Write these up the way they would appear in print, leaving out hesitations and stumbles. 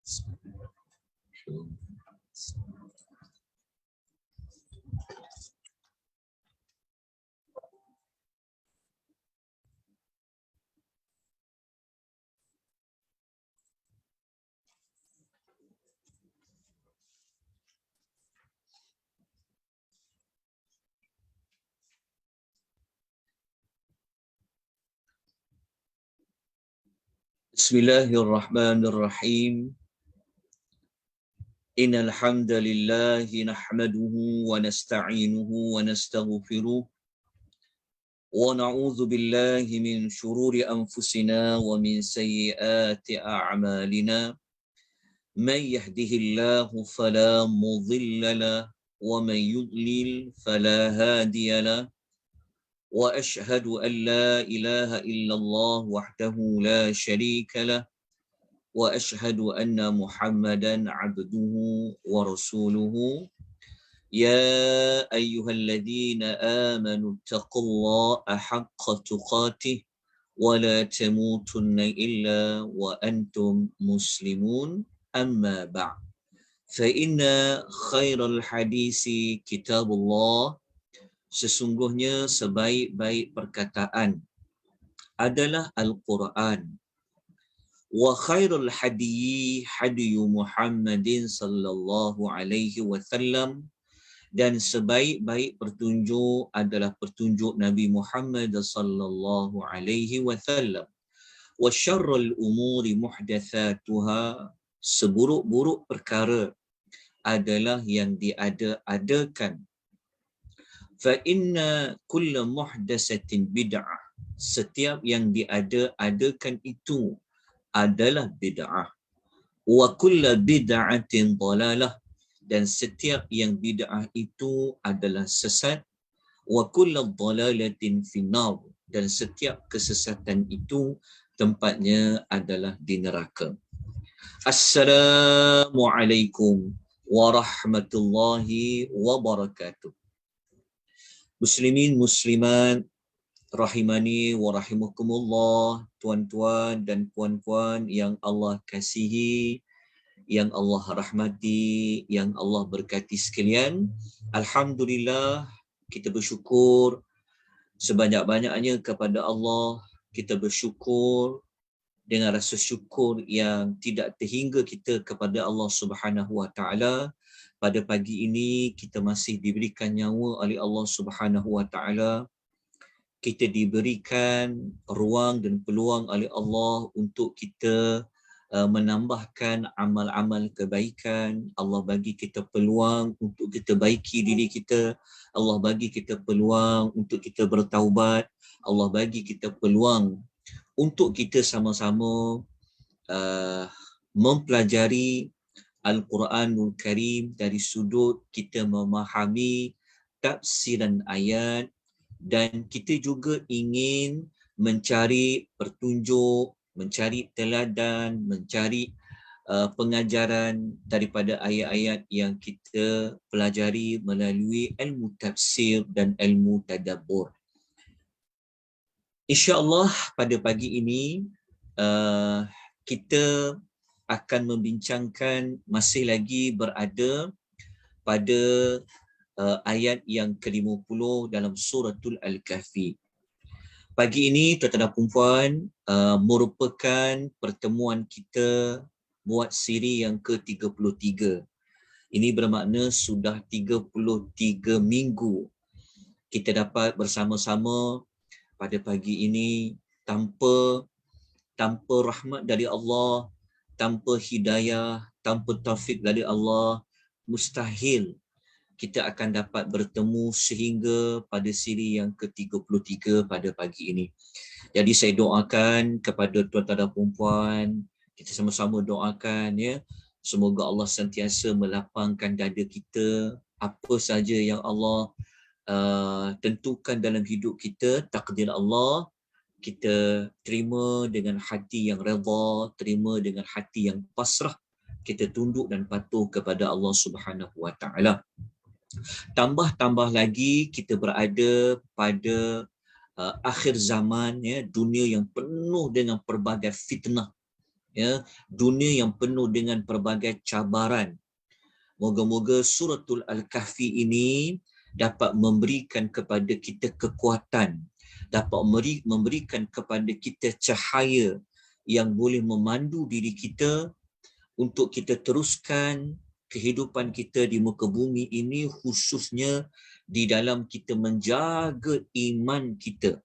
Bismillahirrahmanirrahim. Innal hamdalillah nahmaduhu wa nasta'inuhu wa nastaghfiruh wa na'udzu billahi min shururi anfusina wa min sayyiati a'malina. May yahdihillahu fala mudilla lahu wa may yudlil fala hadiya lahu. Wa ashhadu an la ilaha illallah wahdahu la syarika lahu wa ashhadu anna Muhammadan abduhu wa rasuluhu. Ya ayyuhalladzina amanu taqullaha haqqa tuqatih wa la tamutunna illa wa antum muslimun. Amma ba'd. Fa inna khairal hadisi kitabullah. Sesungguhnya sebaik-baik perkataan adalah Al-Quran. Wa khairul hadiyi hadiyu Muhammadin sallallahu alaihi wasallam, dan sebaik-baik pertunjuk adalah pertunjuk Nabi Muhammad sallallahu alaihi wasallam. Wa syarrul umuri muhdatsatuha, seburuk-buruk perkara adalah yang diada-adakan. Fa inna kulla muhdatsatin bid'ah, setiap yang diada-adakan itu adalah bid'ah. Wa kulla bid'atin dhalalah, dan setiap yang bid'ah itu adalah sesat. Wa kulla dhalalatin finnar, dan setiap kesesatan itu tempatnya adalah di neraka. Assalamualaikum warahmatullahi wabarakatuh. Muslimin muslimat rahimani wa rahimakumullah, tuan-tuan dan puan-puan yang Allah kasihi, yang Allah rahmati, yang Allah berkati sekalian. Alhamdulillah, kita bersyukur sebanyak-banyaknya kepada Allah. Kita bersyukur dengan rasa syukur yang tidak terhingga kita kepada Allah Subhanahu wa taala. Pada pagi ini kita masih diberikan nyawa oleh Allah Subhanahu wa taala. Kita diberikan ruang dan peluang oleh Allah untuk kita menambahkan amal-amal kebaikan. Allah bagi kita peluang untuk kita baiki diri kita. Allah bagi kita peluang untuk kita bertaubat. Allah bagi kita peluang untuk kita sama-sama mempelajari Al-Quranul Karim dari sudut kita memahami tafsiran ayat, dan kita juga ingin mencari petunjuk, mencari teladan, mencari pengajaran daripada ayat-ayat yang kita pelajari melalui ilmu tafsir dan ilmu tadabbur. InsyaAllah pada pagi ini kita akan membincangkan, masih lagi berada pada ayat yang ke-50 dalam suratul Al-Kahfi. Pagi ini tuan-tuan dan puan-puan merupakan pertemuan kita buat siri yang ke-33. Ini bermakna sudah 33 minggu kita dapat bersama-sama pada pagi ini tanpa rahmat dari Allah, tanpa hidayah, tanpa taufik dari Allah, mustahil kita akan dapat bertemu sehingga pada siri yang ke-33 pada pagi ini. Jadi saya doakan kepada tuan-tuan dan puan-puan, kita sama-sama doakan ya, semoga Allah sentiasa melapangkan dada kita, apa saja yang Allah tentukan dalam hidup kita, takdir Allah, kita terima dengan hati yang redha, terima dengan hati yang pasrah, kita tunduk dan patuh kepada Allah Subhanahu wa taala. Tambah lagi kita berada pada akhir zaman ya, dunia yang penuh dengan pelbagai fitnah ya, dunia yang penuh dengan pelbagai cabaran. Moga-moga suratul Al-Kahfi ini dapat memberikan kepada kita kekuatan, dapat memberikan kepada kita cahaya yang boleh memandu diri kita untuk kita teruskan kehidupan kita di muka bumi ini, khususnya di dalam kita menjaga iman kita.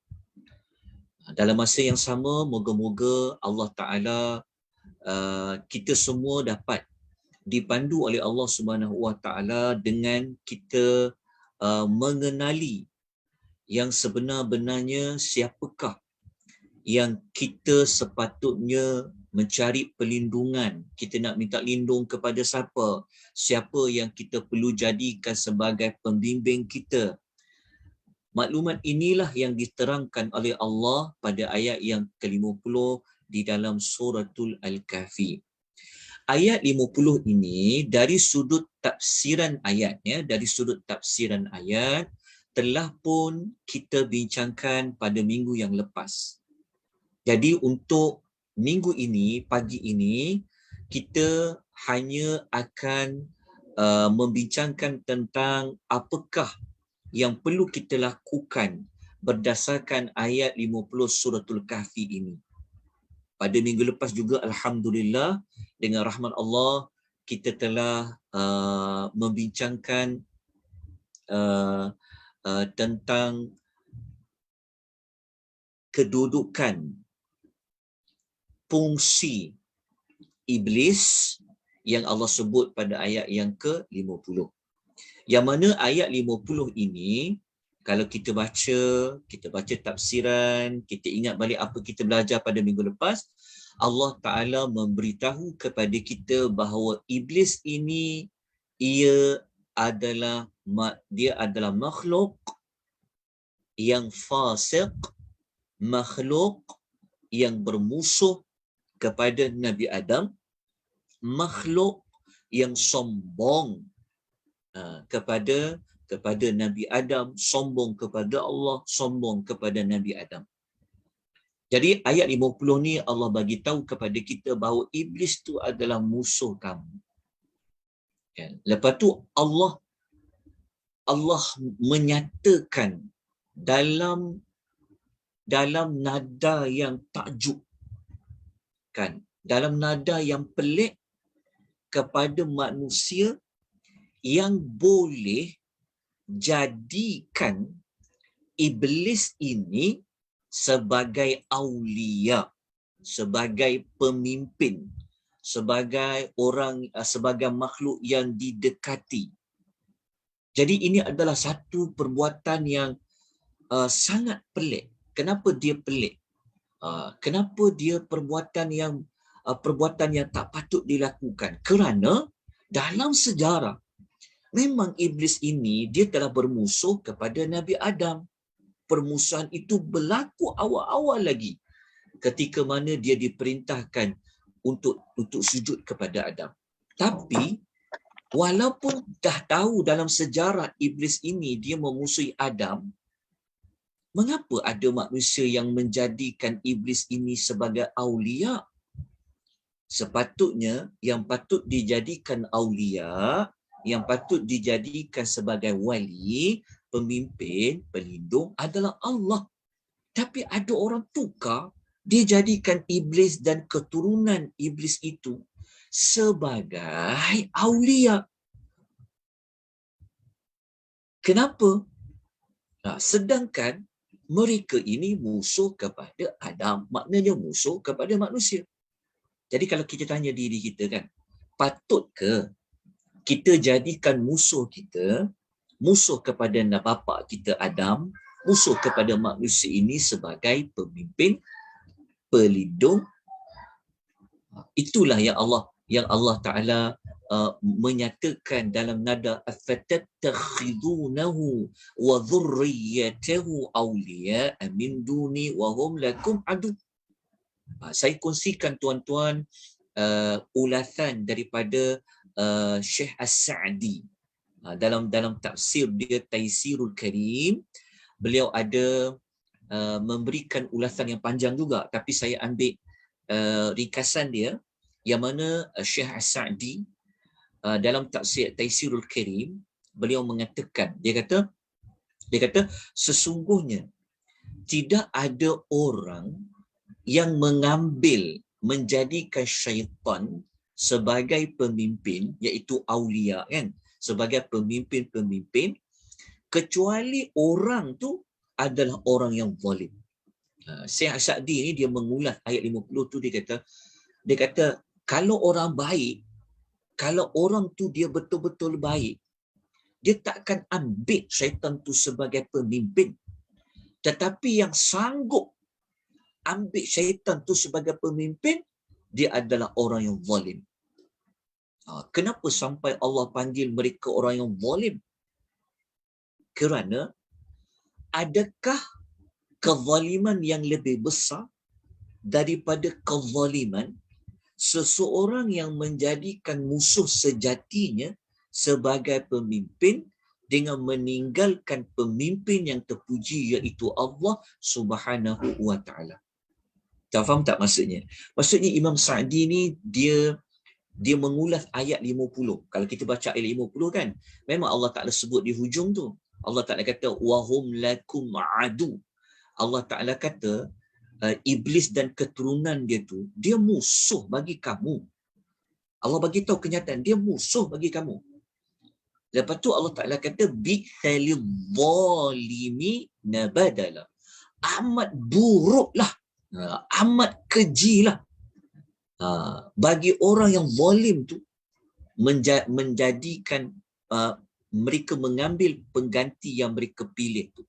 Dalam masa yang sama, moga-moga Allah Ta'ala kita semua dapat dipandu oleh Allah Subhanahu Wa Ta'ala dengan kita mengenali yang sebenar-benarnya siapakah yang kita sepatutnya mencari perlindungan. Kita nak minta lindung kepada siapa? Siapa yang kita perlu jadikan sebagai pembimbing kita? Maklumat inilah yang diterangkan oleh Allah pada ayat yang ke-50 di dalam suratul Al-Kahfi. Ayat 50 ini dari sudut tafsiran ayatnya, dari sudut tafsiran ayat telah pun kita bincangkan pada minggu yang lepas. Jadi untuk minggu ini, pagi ini, kita hanya akan membincangkan tentang apakah yang perlu kita lakukan berdasarkan ayat 50 suratul Kahfi ini. Pada minggu lepas juga, alhamdulillah, dengan rahmat Allah, kita telah membincangkan tentang kedudukan fungsi iblis yang Allah sebut pada ayat yang ke-50. Yang mana ayat 50 ini, kalau kita baca tafsiran, kita ingat balik apa kita belajar pada minggu lepas, Allah Ta'ala memberitahu kepada kita bahawa iblis ini, dia adalah makhluk yang fasik, makhluk yang bermusuh kepada Nabi Adam, makhluk yang sombong kepada Nabi Adam, sombong kepada Allah, sombong kepada Nabi Adam. Jadi ayat 50 ni Allah bagi tahu kepada kita bahawa iblis tu adalah musuh kamu. Lepas tu Allah menyatakan dalam nada yang takjub, kan, dalam nada yang pelik kepada manusia yang boleh jadikan iblis ini sebagai aulia, sebagai pemimpin, sebagai orang, sebagai makhluk yang didekati. Jadi ini adalah satu perbuatan yang sangat pelik. Kenapa dia pelik? Kenapa dia perbuatan yang tak patut dilakukan? Kerana dalam sejarah memang iblis ini dia telah bermusuh kepada Nabi Adam. Permusuhan itu berlaku awal-awal lagi ketika mana dia diperintahkan untuk sujud kepada Adam. Tapi walaupun dah tahu dalam sejarah iblis ini dia memusuhi Adam, mengapa ada manusia yang menjadikan iblis ini sebagai aulia? Sepatutnya yang patut dijadikan aulia, yang patut dijadikan sebagai wali, pemimpin, pelindung adalah Allah. Tapi ada orang tukar, dia jadikan iblis dan keturunan iblis itu sebagai aulia. Kenapa? Sedangkan mereka ini musuh kepada Adam, maknanya musuh kepada manusia. Jadi kalau kita tanya diri kita, kan, patut ke kita jadikan musuh kita, musuh kepada bapa kita Adam, musuh kepada manusia ini sebagai pemimpin, pelindung? Itulah yang Allah Ta'ala menyatakan dalam nada afatattakhidunahu wa dhurriyyatahu awliya'a min duni wa hum lakum adu. Saya kongsikan tuan-tuan ulasan daripada Syekh As-Sa'di dalam tafsir dia Taisirul Karim. Beliau ada memberikan ulasan yang panjang juga, tapi saya ambil ringkasan dia yang mana Syekh As-Sa'di dalam tafsir Taisirul Karim, beliau mengatakan, dia kata sesungguhnya tidak ada orang yang menjadikan syaitan sebagai pemimpin, iaitu aulia kan, sebagai pemimpin-pemimpin, kecuali orang tu adalah orang yang zalim. Syekh As-Sa'di ni dia mengulas ayat 50 tu, dia kata kalau orang baik, kalau orang tu dia betul-betul baik, dia takkan ambil syaitan tu sebagai pemimpin. Tetapi yang sanggup ambil syaitan tu sebagai pemimpin, dia adalah orang yang zalim. Kenapa sampai Allah panggil mereka orang yang zalim? Kerana adakah kezaliman yang lebih besar daripada kezaliman seseorang yang menjadikan musuh sejatinya sebagai pemimpin dengan meninggalkan pemimpin yang terpuji, iaitu Allah Subhanahu wa taala. Tak faham tak maksudnya? Maksudnya Imam Sa'di ni dia mengulas ayat 50. Kalau kita baca ayat 50 kan, memang Allah Taala sebut di hujung tu. Allah Taala kata wahum lakum adu. Allah Taala kata iblis dan keturunan dia tu, dia musuh bagi kamu. Allah bagi tahu kenyataan, dia musuh bagi kamu. Lepas tu Allah Taala kata bi'salil zalimi nabadala. Amat buruklah, amat kejilah bagi orang yang zalim tu menjadikan mereka mengambil pengganti yang mereka pilih tu.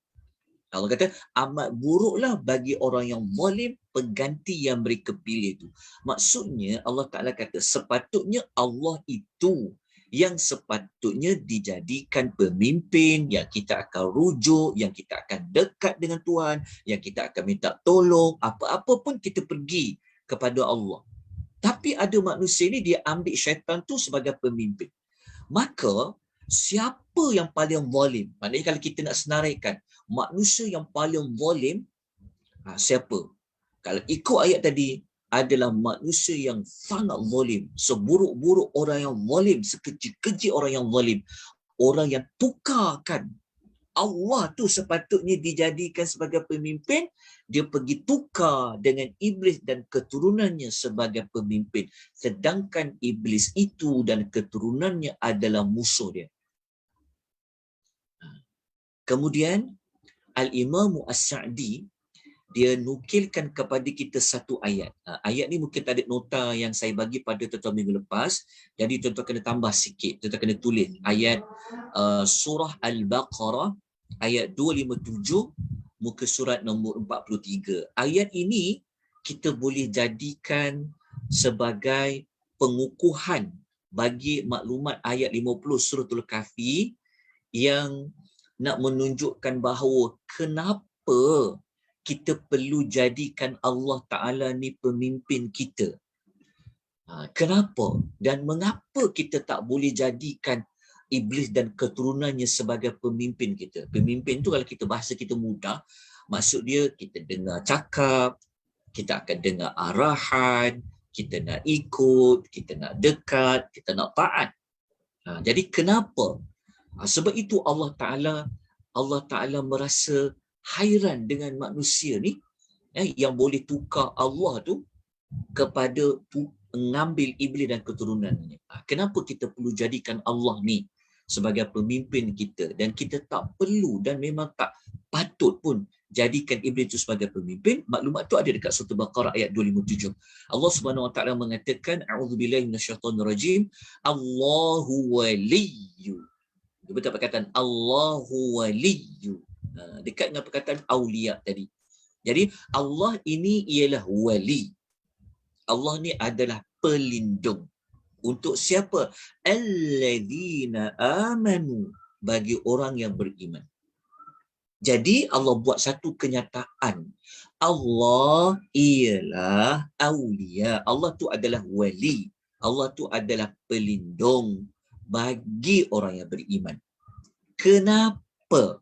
Allah kata amat buruklah bagi orang yang zalim pengganti yang mereka pilih tu. Maksudnya Allah Ta'ala kata sepatutnya Allah itu yang sepatutnya dijadikan pemimpin, yang kita akan rujuk, yang kita akan dekat dengan Tuhan, yang kita akan minta tolong, apa-apa pun kita pergi kepada Allah. Tapi ada manusia ni dia ambil syaitan tu sebagai pemimpin. Maka siapa yang paling zalim? Maknanya kalau kita nak senaraikan, manusia yang paling zalim siapa? Kalau ikut ayat tadi, adalah manusia yang sangat zalim. Seburuk-buruk orang yang zalim, sekeji-keji orang yang zalim. Orang yang tukarkan Allah tu sepatutnya dijadikan sebagai pemimpin, dia pergi tukar dengan iblis dan keturunannya sebagai pemimpin. Sedangkan iblis itu dan keturunannya adalah musuh dia. Kemudian Al-Imam As-Sa'di dia nukilkan kepada kita satu ayat. Ayat ni mungkin tak ada nota yang saya bagi pada tuan-tuan minggu lepas. Jadi tuan-tuan kena tambah sikit. Tuan-tuan kena tulis ayat surah Al-Baqarah ayat 257 muka surat nombor 43. Ayat ini kita boleh jadikan sebagai pengukuhan bagi maklumat ayat 50 suratul Kahfi yang nak menunjukkan bahawa kenapa kita perlu jadikan Allah Ta'ala ni pemimpin kita. Kenapa? Dan mengapa kita tak boleh jadikan iblis dan keturunannya sebagai pemimpin kita? Pemimpin tu kalau kita bahasa kita mudah, maksud dia kita dengar cakap, kita akan dengar arahan, kita nak ikut, kita nak dekat, kita nak taat. Jadi kenapa? Sebab itu Allah Ta'ala merasa hairan dengan manusia ni yang boleh tukar Allah tu kepada mengambil iblis dan keturunannya. Kenapa kita perlu jadikan Allah ni sebagai pemimpin kita, dan kita tak perlu dan memang tak patut pun jadikan iblis itu sebagai pemimpin? Maklumat tu ada dekat surah Baqarah ayat 257. Allah Subhanahu Wa Taala mengatakan a'udzubillahi minasyaitonirrajim, Allahu waliyyu. Betul perkataan Allahu waliyyu. Dekat dengan perkataan aulia tadi. Jadi Allah ini ialah wali. Allah ni adalah pelindung. Untuk siapa? Alladzina amanu, bagi orang yang beriman. Jadi Allah buat satu kenyataan. Allah ialah aulia. Allah tu adalah wali. Allah tu adalah pelindung bagi orang yang beriman. Kenapa?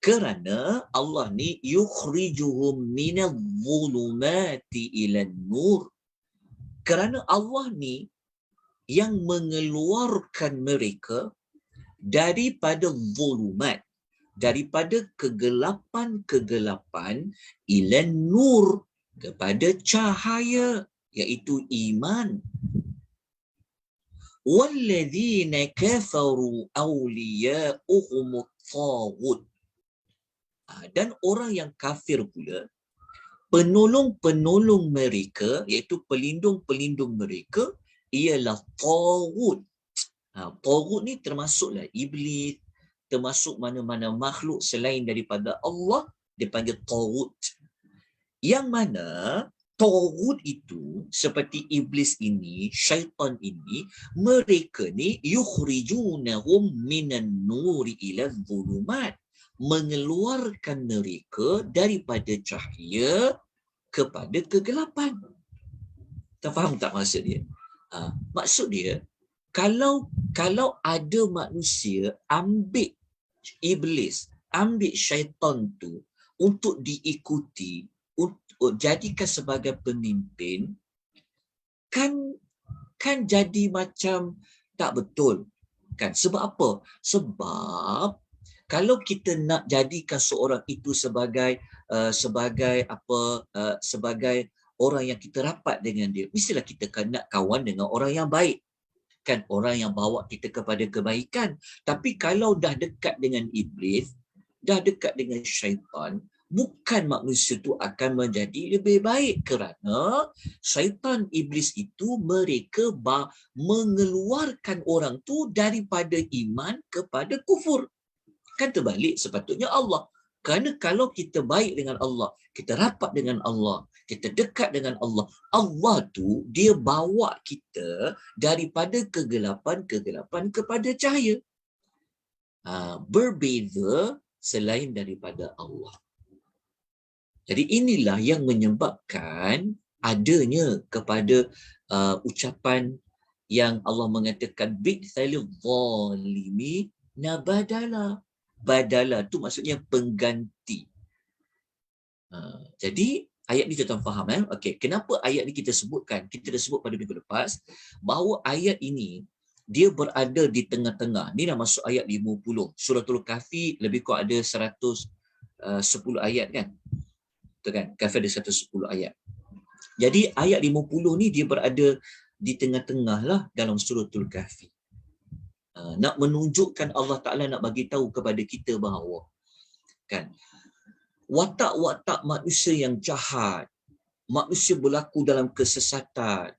Kerana Allah ni yukhrijuhum minadh-dhulumati ilan nur. Kerana Allah ni yang mengeluarkan mereka daripada zulumat, daripada kegelapan-kegelapan, ilan nur, kepada cahaya, iaitu iman. Walladzina kafaru awliya'uhumut taghut. Dan orang yang kafir pula, penolong-penolong mereka, iaitu pelindung-pelindung mereka, ialah taghut. Taghut ni termasuklah iblis, termasuk mana-mana makhluk selain daripada Allah, dipanggil taghut. Yang mana taghut itu, seperti iblis ini, syaitan ini, mereka ni yukhrijunahum minan nuri ila dhulumat, mengeluarkan mereka daripada cahaya kepada kegelapan. Tak faham tak maksud dia? Maksud dia, kalau ada manusia ambil iblis, ambil syaitan tu untuk diikuti, untuk jadikan sebagai pemimpin, kan jadi macam tak betul. Kan? Sebab apa? Sebab kalau kita nak jadikan seorang itu sebagai sebagai orang yang kita rapat dengan dia, mestilah kita nak kawan dengan orang yang baik. Kan, orang yang bawa kita kepada kebaikan. Tapi kalau dah dekat dengan iblis, dah dekat dengan syaitan, bukan manusia tu akan menjadi lebih baik, kerana syaitan, iblis itu mereka mengeluarkan orang tu daripada iman kepada kufur. Kan terbalik sepatutnya Allah. Kerana kalau kita baik dengan Allah, kita rapat dengan Allah, kita dekat dengan Allah, Allah tu dia bawa kita daripada kegelapan-kegelapan kepada cahaya. Berbeza selain daripada Allah. Jadi inilah yang menyebabkan adanya kepada ucapan yang Allah mengatakan bi'thalil zalimi nabadala. Badala tu maksudnya pengganti. Jadi ayat ni tuan-tuan faham Okey, kenapa ayat ni kita sebutkan? Kita dah sebut pada minggu lepas bahawa ayat ini dia berada di tengah-tengah. Ni dah masuk ayat 50. Suratul Kahfi lebih kurang ada 110 ayat kan? Betul kan? Kahfi ada 110 ayat. Jadi ayat 50 ni dia berada di tengah-tengah lah dalam suratul Kahfi. Nak menunjukkan Allah Ta'ala nak bagi tahu kepada kita bahawa kan, watak-watak manusia yang jahat, manusia berlaku dalam kesesatan,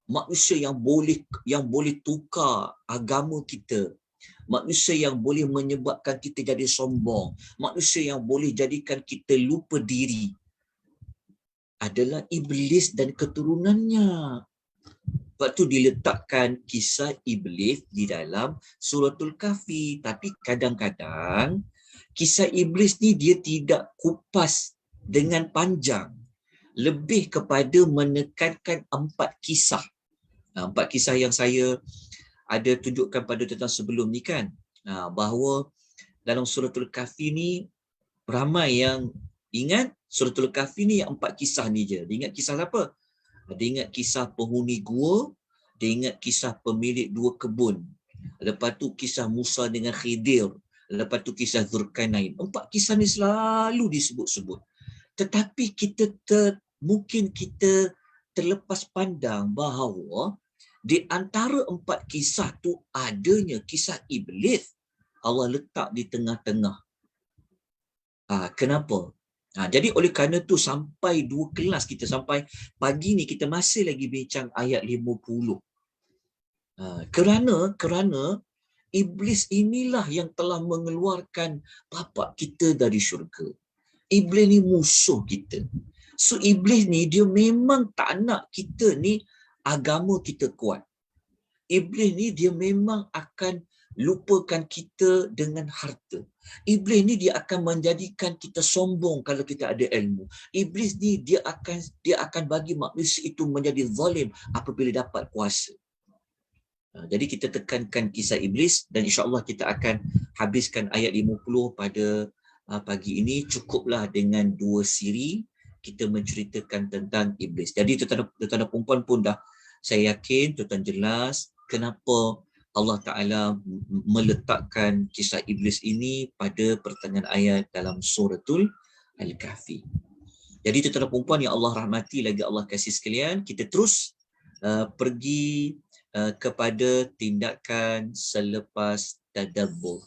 manusia yang boleh tukar agama kita, manusia yang boleh menyebabkan kita jadi sombong, manusia yang boleh jadikan kita lupa diri, adalah iblis dan keturunannya. Sebab tu diletakkan kisah iblis di dalam suratul Kahfi. Tapi kadang-kadang kisah iblis ni dia tidak kupas dengan panjang. Lebih kepada menekankan 4 kisah. 4 kisah yang saya ada tunjukkan pada tuan-tuan sebelum ni kan. Bahawa dalam suratul Kahfi ni ramai yang ingat suratul Kahfi ni 4 kisah ni je. Dia ingat kisah apa? Dia ingat kisah penghuni gua, dia ingat kisah pemilik 2 kebun. Lepas tu kisah Musa dengan Khidir. Lepas tu kisah Dzulkarnain. 4 kisah ni selalu disebut-sebut. Tetapi mungkin kita terlepas pandang bahawa di antara 4 kisah tu adanya kisah iblis. Allah letak di tengah-tengah. Kenapa? Jadi oleh kerana tu sampai 2 kelas kita, sampai pagi ni kita masih lagi bincang ayat 50. Kerana iblis inilah yang telah mengeluarkan bapa kita dari syurga. Iblis ni musuh kita. So iblis ni dia memang tak nak kita ni agama kita kuat. Iblis ni dia memang akan lupakan kita dengan harta. Iblis ni dia akan menjadikan kita sombong kalau kita ada ilmu. Iblis ni dia akan bagi manusia itu menjadi zalim apabila dapat kuasa. Jadi kita tekankan kisah iblis dan insya-Allah kita akan habiskan ayat 50 pada pagi ini cukuplah dengan 2 siri kita menceritakan tentang iblis. Jadi tuan-tuan dan puan pun dah, saya yakin tuan-tuan jelas kenapa Allah Ta'ala meletakkan kisah iblis ini pada pertengahan ayat dalam suratul Al-Kahfi. Jadi tuan-tuan dan puan yang Allah rahmati lagi Allah kasih sekalian, kita terus pergi kepada tindakan selepas tadabbur.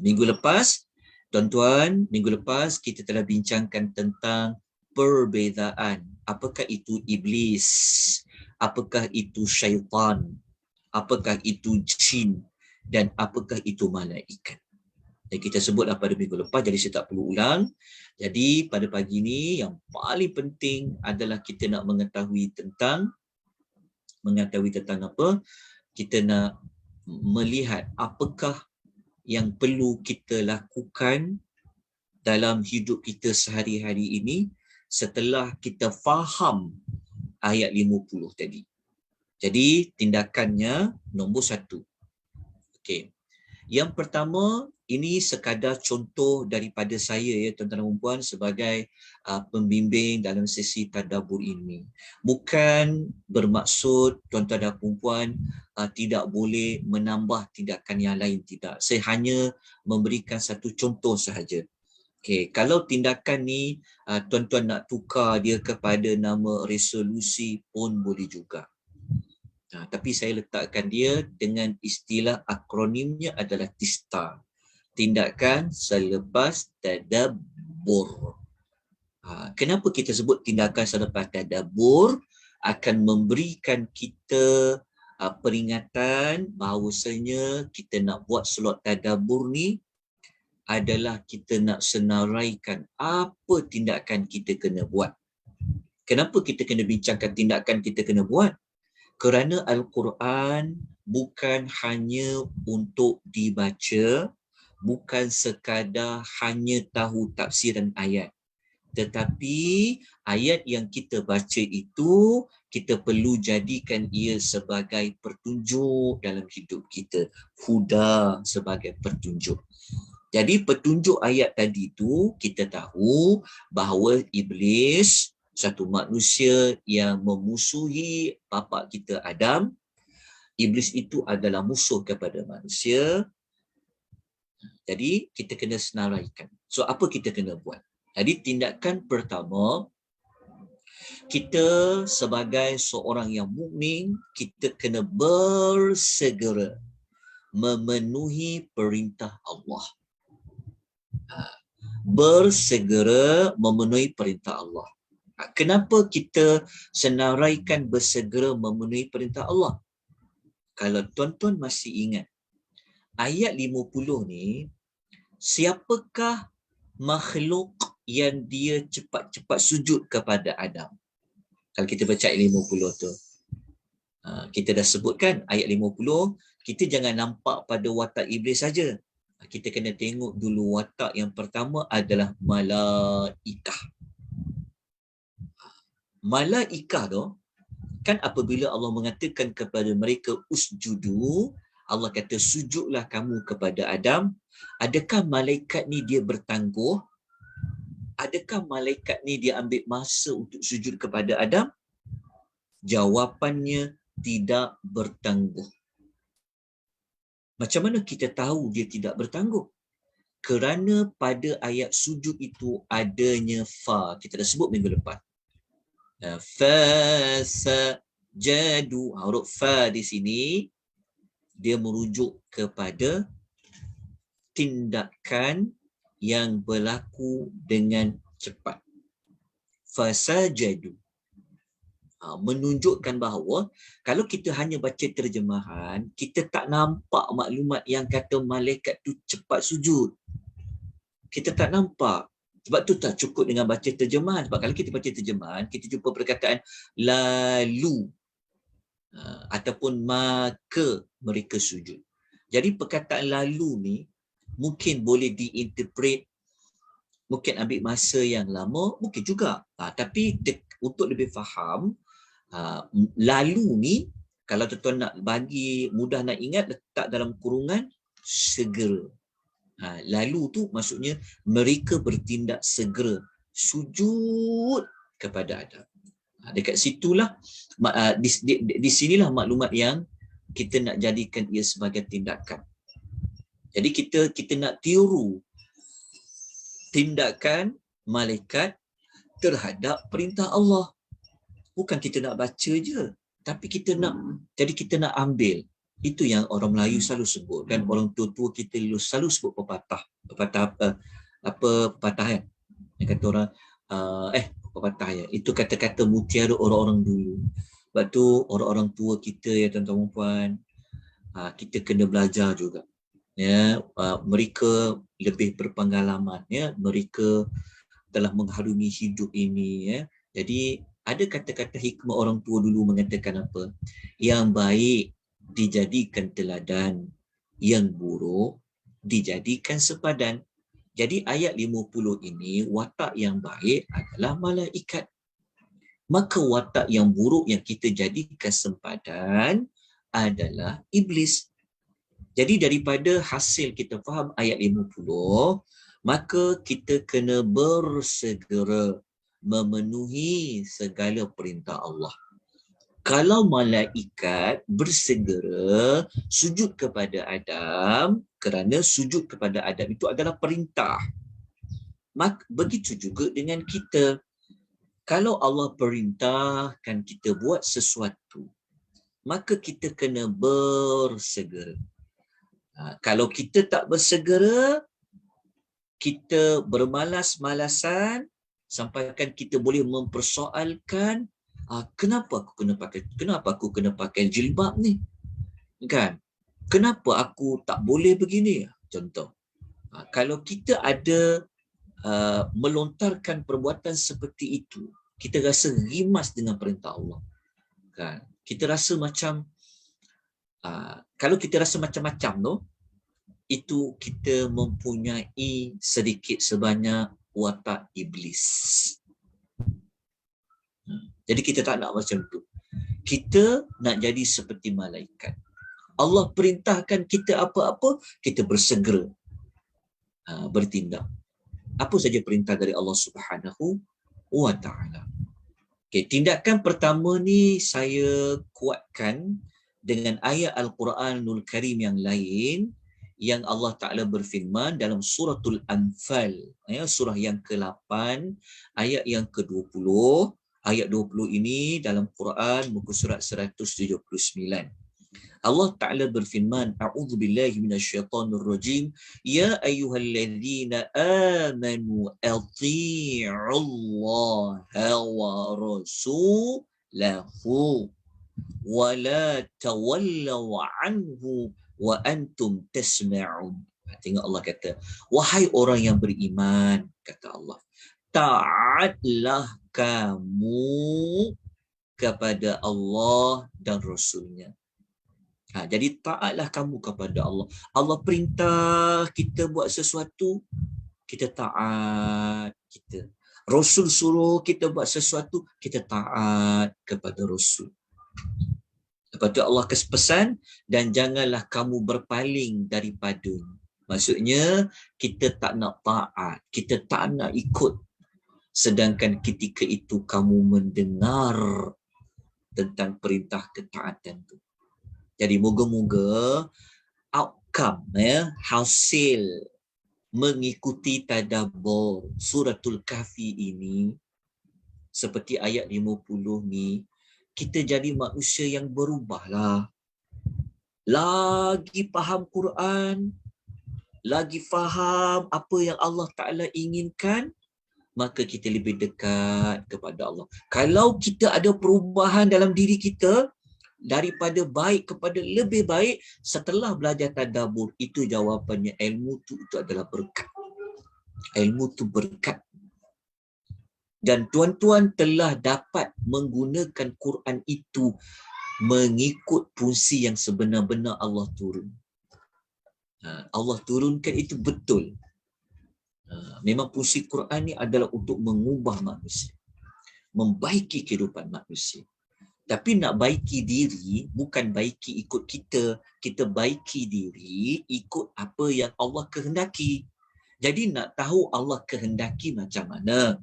Minggu lepas, tuan-tuan, minggu lepas kita telah bincangkan tentang perbezaan. Apakah itu iblis? Apakah itu syaitan? Apakah itu jin? Dan apakah itu malaikat? Dan kita sebutlah pada minggu lepas, jadi saya tak perlu ulang. Jadi pada pagi ini yang paling penting adalah kita nak mengetahui tentang apa? Kita nak melihat apakah yang perlu kita lakukan dalam hidup kita sehari-hari ini setelah kita faham ayat 50 tadi. Jadi tindakannya nombor 1. Okey. Yang pertama, ini sekadar contoh daripada saya ya tuan-tuan dan puan sebagai pembimbing dalam sesi tadabbur ini. Bukan bermaksud tuan-tuan dan puan tidak boleh menambah tindakan yang lain, tidak. Saya hanya memberikan satu contoh sahaja. Okey, kalau tindakan ni tuan-tuan nak tukar dia kepada nama resolusi pun boleh juga. Tapi saya letakkan dia dengan istilah akronimnya adalah TISTA. Tindakan selepas tadabbur. Kenapa kita sebut tindakan selepas tadabbur? Akan memberikan kita peringatan bahawasanya kita nak buat solat tadabbur ni adalah kita nak senaraikan apa tindakan kita kena buat. Kenapa kita kena bincangkan tindakan kita kena buat? Kerana Al-Quran bukan hanya untuk dibaca, bukan sekadar hanya tahu tafsiran ayat. Tetapi ayat yang kita baca itu, kita perlu jadikan ia sebagai petunjuk dalam hidup kita. Huda sebagai petunjuk. Jadi petunjuk ayat tadi itu, kita tahu bahawa iblis, satu manusia yang memusuhi bapa kita Adam, iblis itu adalah musuh kepada manusia. Jadi kita kena senaraikan. So apa kita kena buat? Jadi tindakan pertama, kita sebagai seorang yang mukmin, kita kena bersegera memenuhi perintah Allah. Bersegera memenuhi perintah Allah. Kenapa kita senaraikan bersegera memenuhi perintah Allah? Kalau tuan-tuan masih ingat, ayat 50 ni, siapakah makhluk yang dia cepat-cepat sujud kepada Adam? Kalau kita baca ayat 50 tu, kita dah sebutkan ayat 50, kita jangan nampak pada watak iblis saja. Kita kena tengok dulu watak yang pertama adalah malaikah. Malaikah tu, kan apabila Allah mengatakan kepada mereka usjudu, Allah kata sujudlah kamu kepada Adam. Adakah malaikat ni dia bertangguh? Adakah malaikat ni dia ambil masa untuk sujud kepada Adam? Jawapannya tidak bertangguh. Macam mana kita tahu dia tidak bertangguh? Kerana pada ayat sujud itu adanya fa. Kita dah sebut minggu lepas. Fasajadu. Huruf fa di sini dia merujuk kepada tindakan yang berlaku dengan cepat. Fasajadu. Menunjukkan bahawa kalau kita hanya baca terjemahan, kita tak nampak maklumat yang kata malaikat tu cepat sujud. Kita tak nampak. Sebab tu tak cukup dengan baca terjemahan. Sebab kalau kita baca terjemahan, kita jumpa perkataan lalu ataupun maka mereka sujud. Jadi perkataan lalu ni mungkin boleh diinterpret, mungkin ambil masa yang lama, mungkin juga. Tapi untuk lebih faham, lalu ni, kalau tuan-tuan nak bagi mudah nak ingat, letak dalam kurungan segera. Lalu tu maksudnya mereka bertindak segera sujud kepada Adam. Dekat situlah di sinilah maklumat yang kita nak jadikan ia sebagai tindakan. Jadi kita nak tiru tindakan malaikat terhadap perintah Allah. Bukan kita nak baca je, tapi kita nak ambil. Itu yang orang Melayu selalu sebut kan, orang tua-tua kita selalu sebut pepatah pepatah kan, yang kata orang pepatah ya, itu kata-kata mutiara orang-orang dulu. Sebab tu orang-orang tua kita ya tuan-tuan dan puan, kita kena belajar juga ya. Mereka lebih berpengalaman ya, mereka telah mengharungi hidup ini ya. Jadi ada kata-kata hikmah orang tua dulu mengatakan apa? Yang baik dijadikan teladan, yang buruk dijadikan sepadan. Jadi ayat 50 ini, watak yang baik adalah malaikat. Maka watak yang buruk yang kita jadikan sempadan adalah iblis. Jadi daripada hasil kita faham ayat 50, maka kita kena bersegera memenuhi segala perintah Allah. Kalau malaikat bersegera sujud kepada Adam, kerana sujud kepada Adam itu adalah perintah, maka begitu juga dengan kita. Kalau Allah perintahkan kita buat sesuatu, maka kita kena bersegera. Kalau kita tak bersegera, kita bermalas-malasan, sampaikan kita boleh mempersoalkan kenapa aku kena pakai jilbab ni, kan? Kenapa aku tak boleh begini? Contoh, kalau kita ada melontarkan perbuatan seperti itu, kita rasa rimas dengan perintah Allah, kan? Kita rasa macam kalau kita rasa macam-macam tu, itu kita mempunyai sedikit sebanyak watak iblis. Jadi kita tak nak macam tu. Kita nak jadi seperti malaikat. Allah perintahkan kita apa-apa, kita bersegera bertindak. Apa saja perintah dari Allah Subhanahu wa Ta'ala. Okay, tindakan pertama ni saya kuatkan dengan ayat Al-Quranul Karim yang lain, yang Allah Ta'ala berfirman dalam suratul Anfal, surah yang ke-8, ayat yang ke-20. Ayat 20 ini dalam Quran muka surat 179. Allah Ta'ala berfirman, A'udzubillahi minasyaitanir rajim, ya ayyuhalladzina amanu athi'ullaha wa rasulahu wa la tawallaw anhu wa antum tasma'un. Tengok Allah kata, wahai orang yang beriman, kata Allah, taatlah kamu kepada Allah dan Rasulnya. Jadi taatlah kamu kepada Allah. Allah perintah kita buat sesuatu, kita taat. Rasul suruh kita buat sesuatu, kita taat kepada Rasul. Lepas tu Allah kasi pesan, dan janganlah kamu berpaling daripadanya. Maksudnya kita tak nak taat, kita tak nak ikut, sedangkan ketika itu kamu mendengar tentang perintah ketaatan tu. Jadi moga-moga outcome, hasil mengikuti tadabbur suratul Kahfi ini, seperti ayat 50 ni, kita jadi manusia yang berubahlah. Lagi faham Quran, lagi faham apa yang Allah Ta'ala inginkan, maka kita lebih dekat kepada Allah. Kalau kita ada perubahan dalam diri kita, daripada baik kepada lebih baik setelah belajar tadabbur, itu jawapannya ilmu itu adalah berkat. Ilmu itu berkat. Dan tuan-tuan telah dapat menggunakan Quran itu mengikut fungsi yang sebenar-benar Allah turun. Allah turunkan itu betul. Memang fungsi Quran ni adalah untuk mengubah manusia, membaiki kehidupan manusia. Tapi nak baiki diri bukan baiki ikut kita, kita baiki diri ikut apa yang Allah kehendaki. Jadi nak tahu Allah kehendaki macam mana,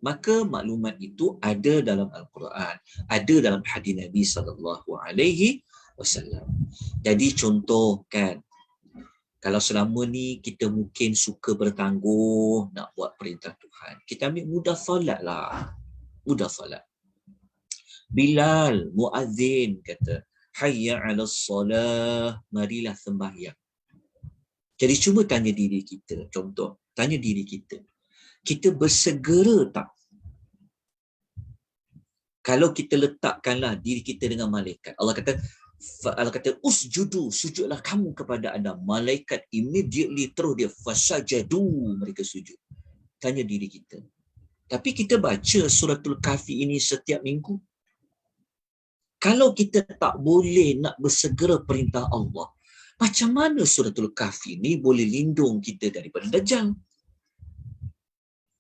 maka maklumat itu ada dalam Al-Quran, ada dalam hadis Nabi SAW. Jadi contoh kan, kalau selama ni kita mungkin suka bertangguh nak buat perintah Tuhan, kita ambil mudah solat lah. Mudah solat. Bilal, muazzin kata, hayya ala salah, marilah sembahyang. Jadi cuba tanya diri kita, contoh, tanya diri kita, kita bersegera tak? Kalau kita letakkanlah diri kita dengan malaikat, Allah kata usjudu, sujudlah kamu kepada Adam. Malaikat immediately terus dia fasajadu, mereka sujud. Tanya diri kita. Tapi kita baca suratul Kahfi ini setiap minggu. Kalau kita tak boleh nak bersegera perintah Allah, macam mana suratul Kahfi ini boleh lindung kita daripada Dajjal?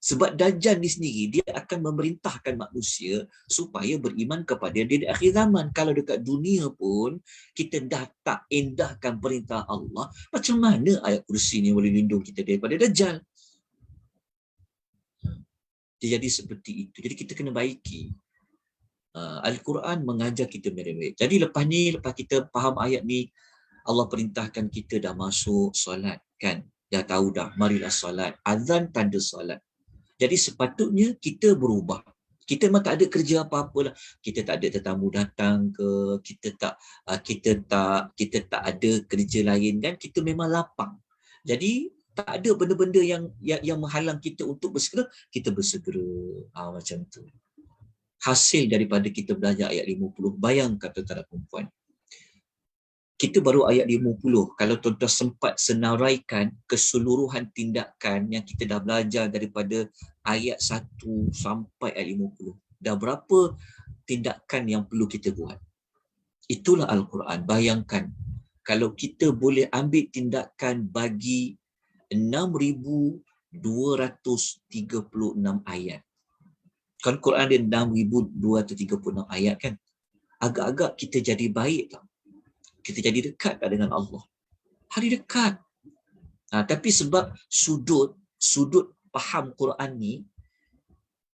Sebab Dajjal ni sendiri, dia akan memerintahkan manusia supaya beriman kepada dia di akhir zaman. Kalau dekat dunia pun, kita dah tak endahkan perintah Allah, macam mana ayat kursi ni boleh lindung kita daripada Dajjal? Dia jadi seperti itu. Jadi kita kena baiki. Al-Quran mengajar kita mereka. Jadi lepas kita faham ayat ni, Allah perintahkan kita dah masuk solat, kan? Dah tahu dah, marilah solat. Azan tanda solat. Jadi sepatutnya kita berubah. Kita memang tak ada kerja apa-apa lah. Kita tak ada tetamu datang ke, kita tak ada kerja lain kan. Kita memang lapang. Jadi tak ada benda-benda yang menghalang kita untuk bersegera, kita bersegera. Macam tu. Hasil daripada kita belajar ayat 50. Bayangkan tuan-tuan dan perempuan. Kita baru ayat 50. Kalau tuan-tuan sempat senaraikan keseluruhan tindakan yang kita dah belajar daripada ayat 1 sampai ayat 50. Dah berapa tindakan yang perlu kita buat? Itulah Al-Quran. Bayangkan kalau kita boleh ambil tindakan bagi 6,236 ayat. Kan Quran dia 6,236 ayat kan? Agak-agak kita jadi baik tak? Kita jadi dekat dengan Allah. Hari dekat. Tapi sebab sudut faham Quran ni,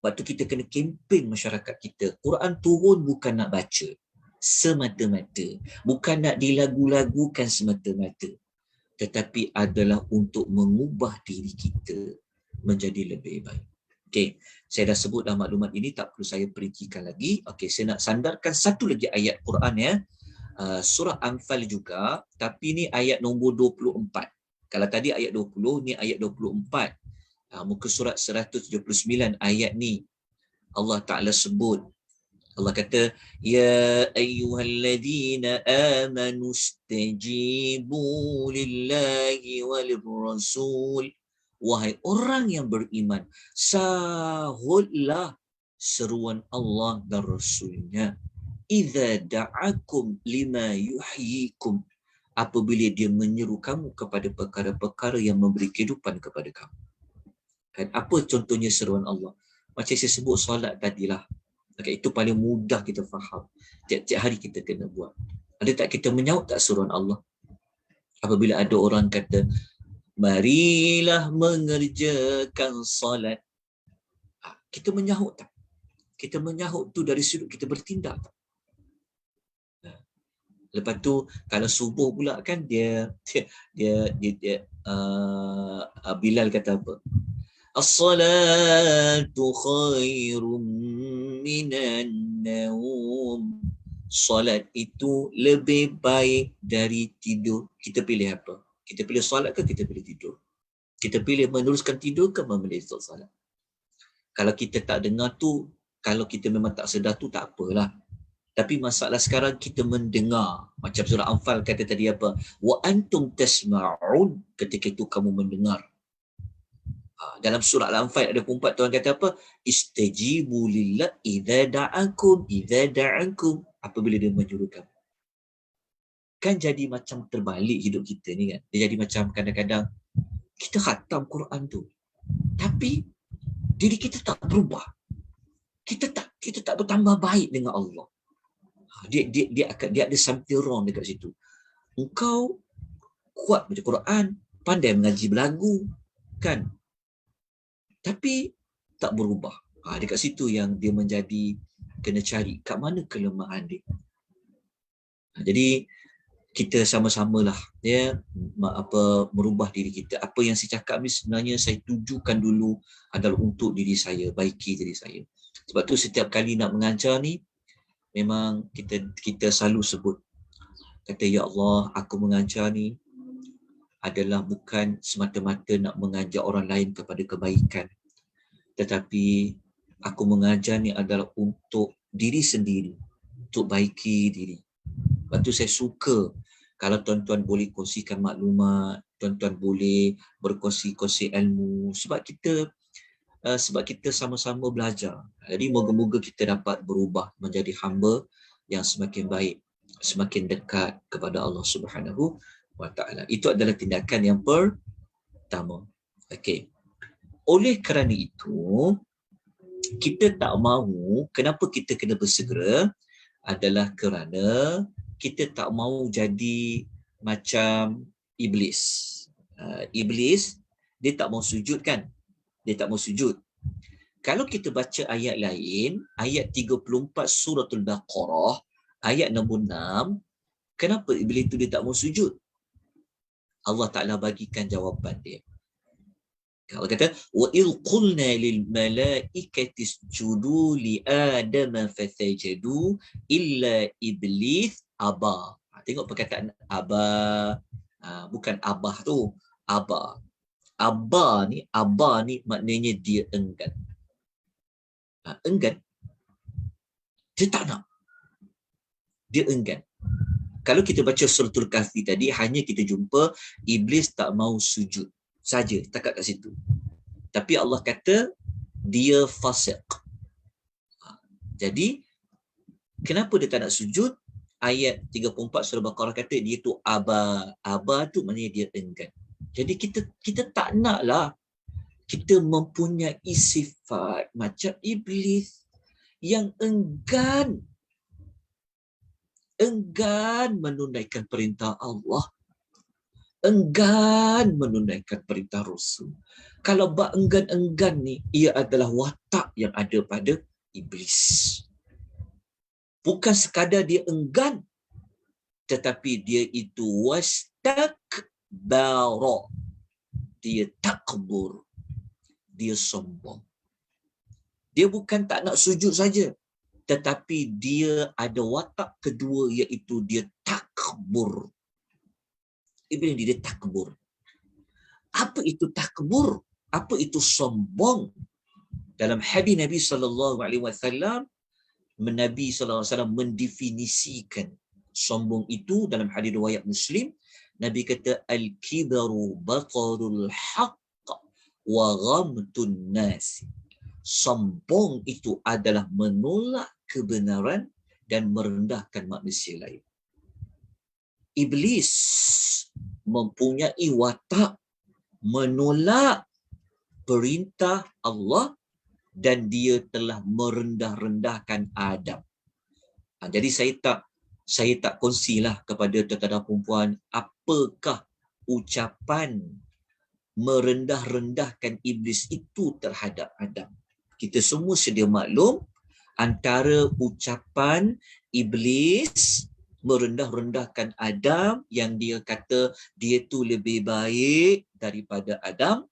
waktu kita kena kempen masyarakat kita. Quran turun bukan nak baca semata-mata. Bukan nak dilagu-lagukan semata-mata. Tetapi adalah untuk mengubah diri kita menjadi lebih baik. Okey, saya dah sebut dah maklumat ini, tak perlu saya perincikan lagi. Okey, saya nak sandarkan satu lagi ayat Quran ya. Surah Anfal juga, tapi ni ayat nombor 24. Kalau tadi ayat 20, ni ayat 24. Muka surat 179 ayat ni. Allah Ta'ala sebut. Allah kata, ya ayyuhalladzina amanu stajibu lillahi walir rasul. Wahai orang yang beriman, sahutlah seruan Allah dan Rasulnya. Idza da'akum lima yuhyikum, apabila dia menyeru kamu kepada perkara-perkara yang memberi kehidupan kepada kamu. Kan apa contohnya seruan Allah? Macam saya sebut solat tadilah. Okay, itu paling mudah kita faham. Tiap-tiap hari kita kena buat. Ada tak kita menyahut tak seruan Allah? Apabila ada orang kata, marilah mengerjakan solat. Kita menyahut tak? Kita menyahut tu dari sudut kita bertindak tak? Lepas tu kalau subuh pula kan dia Bilal kata apa? As-salatu khairum minan naum. Solat itu lebih baik dari tidur. Kita pilih apa? Kita pilih solat ke kita pilih tidur? Kita pilih meneruskan tidur ke memilih solat? Kalau kita tak dengar tu, kalau kita memang tak sedar tu tak apalah. Tapi masalah sekarang kita mendengar. Macam surah Anfal kata tadi apa? Wa antum tasma'un, ketika itu kamu mendengar. Dalam surah Al-Anfal ada 4 Tuhan kata apa? Istajibu lillah idza da'akum, apabila dia menyuruh kamu. Kan jadi macam terbalik hidup kita ni kan. Dia jadi macam kadang-kadang kita khatam Quran tu, tapi diri kita tak berubah. Kita tak bertambah baik dengan Allah. Dia ada something wrong dekat situ. Engkau kuat baca Quran, pandai mengaji berlagu, kan? Tapi tak berubah. Dekat situ yang dia menjadi kena cari kat mana kelemahan dia. Jadi kita sama-samalah ya merubah diri kita. Apa yang saya cakap ni sebenarnya saya tujukan dulu adalah untuk diri saya, baiki diri saya. Sebab tu setiap kali nak mengajar ni memang kita selalu sebut, kata ya Allah, aku mengajar ni adalah bukan semata-mata nak mengajar orang lain kepada kebaikan, tetapi aku mengajar ni adalah untuk diri sendiri, untuk baiki diri. Lepas tu saya suka kalau tuan-tuan boleh kongsikan maklumat, tuan-tuan boleh berkongsi-kongsi ilmu, sebab kita sama-sama belajar. Jadi moga-moga kita dapat berubah menjadi hamba yang semakin baik, semakin dekat kepada Allah Subhanahu wa Ta'ala. Itu adalah tindakan yang pertama. Okey. Oleh kerana itu, kita tak mahu, kenapa kita kena bersegera adalah kerana kita tak mahu jadi macam iblis. Iblis, dia tak mahu sujud kan? Dia tak mahu sujud. Kalau kita baca ayat lain, ayat 34 suratul Baqarah, ayat nombor 6, kenapa iblis itu dia tak mahu sujud? Allah Ta'ala bagikan jawapan dia. Allah kata, وَإِذْ قُلْنَا لِلْمَلَائِكَةِ اسْجُدُوا لِآدَمَ فَسَجَدُوا إِلَّا إِبْلِيسَ أَبَى. Tengok perkataan aba, bukan abah tu, aba. Aba ni maknanya dia enggan. Enggan. Dia tak nak. Dia enggan. Kalau kita baca suratul Kahfi tadi, hanya kita jumpa iblis tak mau sujud saja, takat kat situ. Tapi Allah kata dia fasik. Jadi kenapa dia tak nak sujud? Ayat 34 surah Baqarah kata dia tu aba. Aba tu maknanya dia enggan. Jadi kita tak naklah kita mempunyai sifat macam iblis yang enggan menunaikan perintah Allah, enggan menunaikan perintah Rasul. Kalau bab enggan ni, ia adalah watak yang ada pada iblis. Bukan sekadar dia enggan, tetapi dia itu wastakbara. Dia takbur. Dia sombong. Dia bukan tak nak sujud saja, tetapi dia ada watak kedua, iaitu dia takbur. Iblis dia takbur. Apa itu takbur? Apa itu sombong? Dalam hadis Nabi SAW, Nabi SAW mendefinisikan sombong itu dalam hadis riwayat Muslim. Nabi kata, al-kibaru batarul haqq wa ghamtun nas. Sombong itu adalah menolak kebenaran dan merendahkan manusia lain. Iblis mempunyai watak menolak perintah Allah dan dia telah merendah-rendahkan Adam. Jadi saya tak kongsilah kepada tuan-tuan dan perempuan apakah ucapan merendah-rendahkan iblis itu terhadap Adam. Kita semua sedia maklum antara ucapan iblis merendah-rendahkan Adam yang dia kata dia tu lebih baik daripada Adam.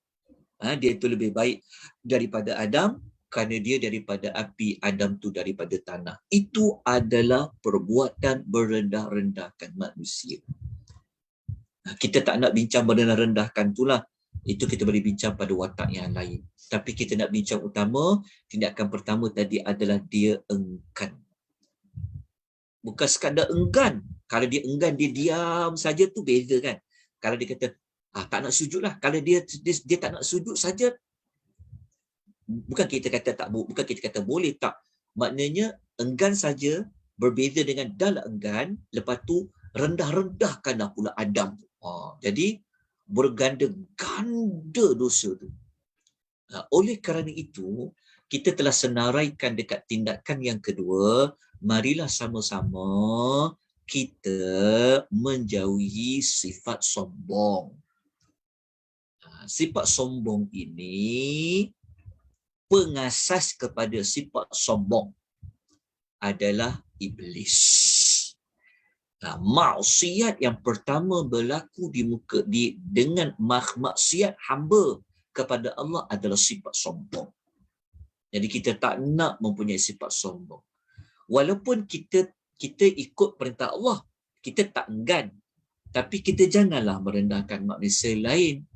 Dia tu lebih baik daripada Adam kerana dia daripada api, Adam tu daripada tanah. Itu adalah perbuatan merendah-rendahkan manusia. Kita tak nak bincang merendah-rendahkan itulah. Itu kita boleh bincang pada watak yang lain. Tapi kita nak bincang utama, tindakan pertama tadi adalah dia enggan. Bukan sekadar enggan. Kalau dia enggan, dia diam saja tu beza kan. Kalau dia kata, tak nak sujud lah. Kalau dia tak nak sujud saja, bukan kita kata boleh tak. Maknanya enggan saja berbeza dengan dah enggan, lepas tu rendah-rendahkanlah pula Adam. Jadi berganda-ganda dosa tu. Oleh kerana itu, kita telah senaraikan dekat tindakan yang kedua, marilah sama-sama kita menjauhi sifat sombong. Sifat sombong ini, pengasas kepada sifat sombong adalah iblis. Maksiat yang pertama berlaku dengan maksiat hamba kepada Allah adalah sifat sombong. Jadi kita tak nak mempunyai sifat sombong. Walaupun kita ikut perintah Allah, kita tak enggan. Tapi kita janganlah merendahkan manusia lain.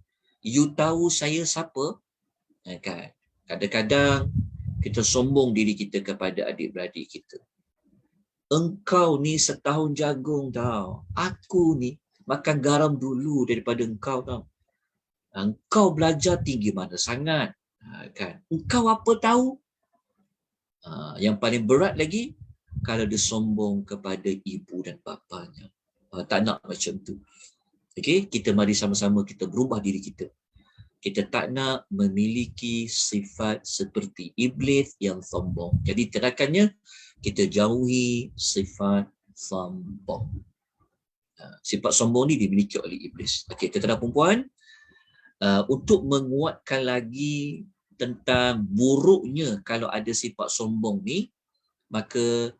You tahu saya siapa? Kan? Kadang-kadang kita sombong diri kita kepada adik-beradik kita. Engkau ni setahun jagung tau. Aku ni makan garam dulu daripada engkau tau. Engkau belajar tinggi mana sangat. Kan? Engkau apa tahu? Yang paling berat lagi, kalau dia sombong kepada ibu dan bapanya. Tak nak macam tu. Okay? Kita mari sama-sama kita berubah diri kita. Kita tak nak memiliki sifat seperti iblis yang sombong. Jadi tindakannya, kita jauhi sifat sombong. Sifat sombong ni dimiliki oleh iblis. Okey, tuan-tuan dan puan-puan, untuk menguatkan lagi tentang buruknya kalau ada sifat sombong ni, maka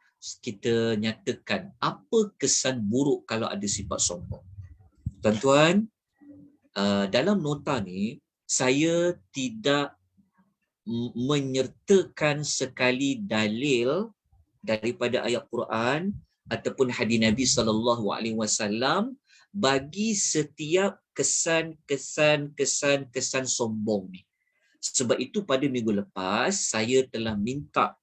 kita nyatakan apa kesan buruk kalau ada sifat sombong. Tuan-tuan, dalam nota ni, saya tidak menyertakan sekali dalil daripada ayat Quran ataupun hadis Nabi SAW bagi setiap kesan sombong ni. Sebab itu pada minggu lepas saya telah minta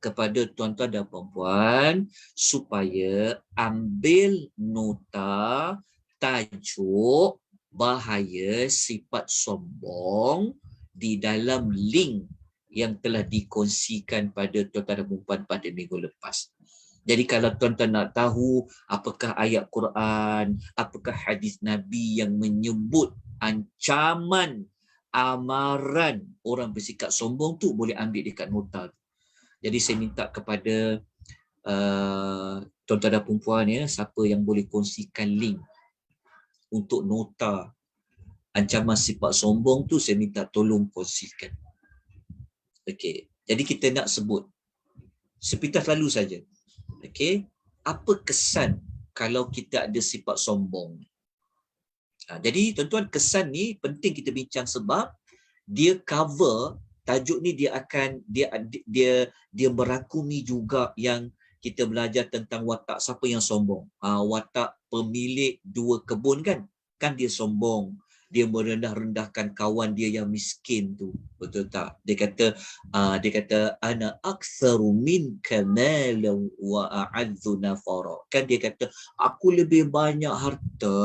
kepada tuan-tuan dan puan-puan supaya ambil nota tajuk bahaya sifat sombong di dalam link yang telah dikongsikan pada tuan-tuan dan puan-puan pada minggu lepas. Jadi kalau tuan-tuan nak tahu apakah ayat Quran, apakah hadis Nabi yang menyebut ancaman amaran orang bersikap sombong tu, boleh ambil dekat nota. Jadi saya minta kepada tuan-tuan dan puan-puan, siapa yang boleh kongsikan link untuk nota ancaman sifat sombong tu, saya minta tolong kongsikan. Okey, jadi kita nak sebut sepintas lalu saja. Okey, apa kesan kalau kita ada sifat sombong? Jadi tuan-tuan, kesan ni penting kita bincang sebab dia cover tajuk ni, dia akan dia merakumi juga yang kita belajar tentang watak siapa yang sombong. Watak pemilik dua kebun kan dia sombong. Dia merendah-rendahkan kawan dia yang miskin tu. Betul tak? Dia kata ana aktsaru minka malan wa a'azzu nafara. Kan dia kata aku lebih banyak harta,